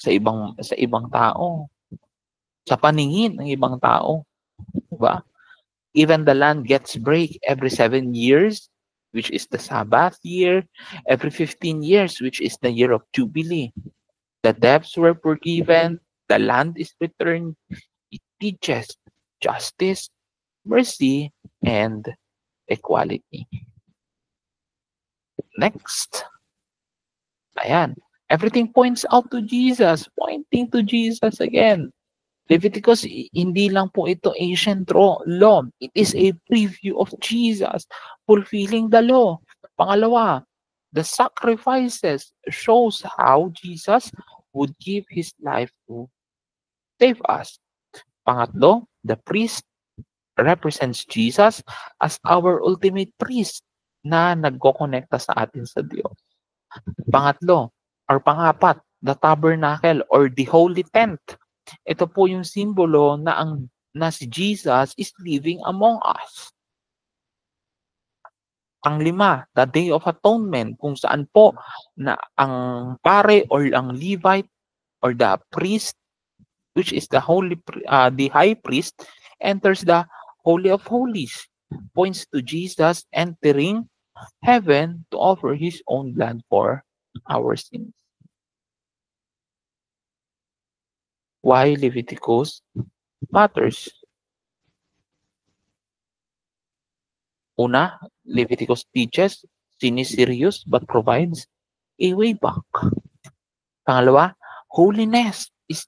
sa ibang tao, sa paningin ng ibang tao, diba? Even the land gets break every 7 years, which is the Sabbath year, every 15 years, which is the year of Jubilee. The debts were forgiven, the land is returned. It teaches justice, mercy, and equality. Next. Ayan. Everything points out to Jesus, pointing to Jesus again. Leviticus, hindi lang po ito ancient law. It is a preview of Jesus fulfilling the law. Pangalawa, the sacrifices shows how Jesus would give his life to save us. Pangatlo, the priest represents Jesus as our ultimate priest na nagkokonekta sa atin sa Diyos. Pangapat, the tabernacle or the holy tent. Ito po yung simbolo na si Jesus is living among us. Panglima, the Day of Atonement, kung saan po na ang pare or ang Levite or the priest, which is the high priest, enters the Holy of Holies, points to Jesus entering heaven to offer his own blood for our sins. Why Leviticus matters? Una, Leviticus teaches sin is serious but provides a way back. Pangalawa, holiness is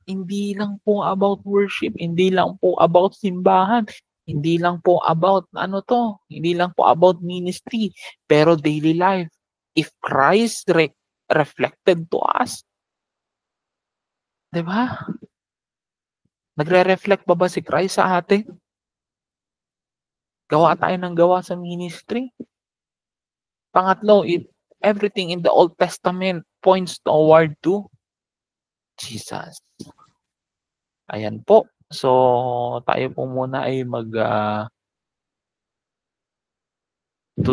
hindi lang po about worship, hindi lang po about simbahan, hindi lang po about hindi lang po about ministry, pero daily life. If Christ reflected to us, 'di ba? Nagre-reflect ba si Christ sa atin? Gawa tayo ng gawa sa ministry. Pangatlo, everything in the Old Testament points toward to Jesus. Ayan po. So, tayo po muna ay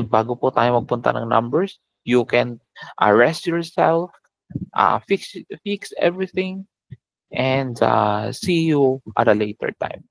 bago po tayo magpunta ng numbers, you can rest yourself, fix everything, and see you at a later time.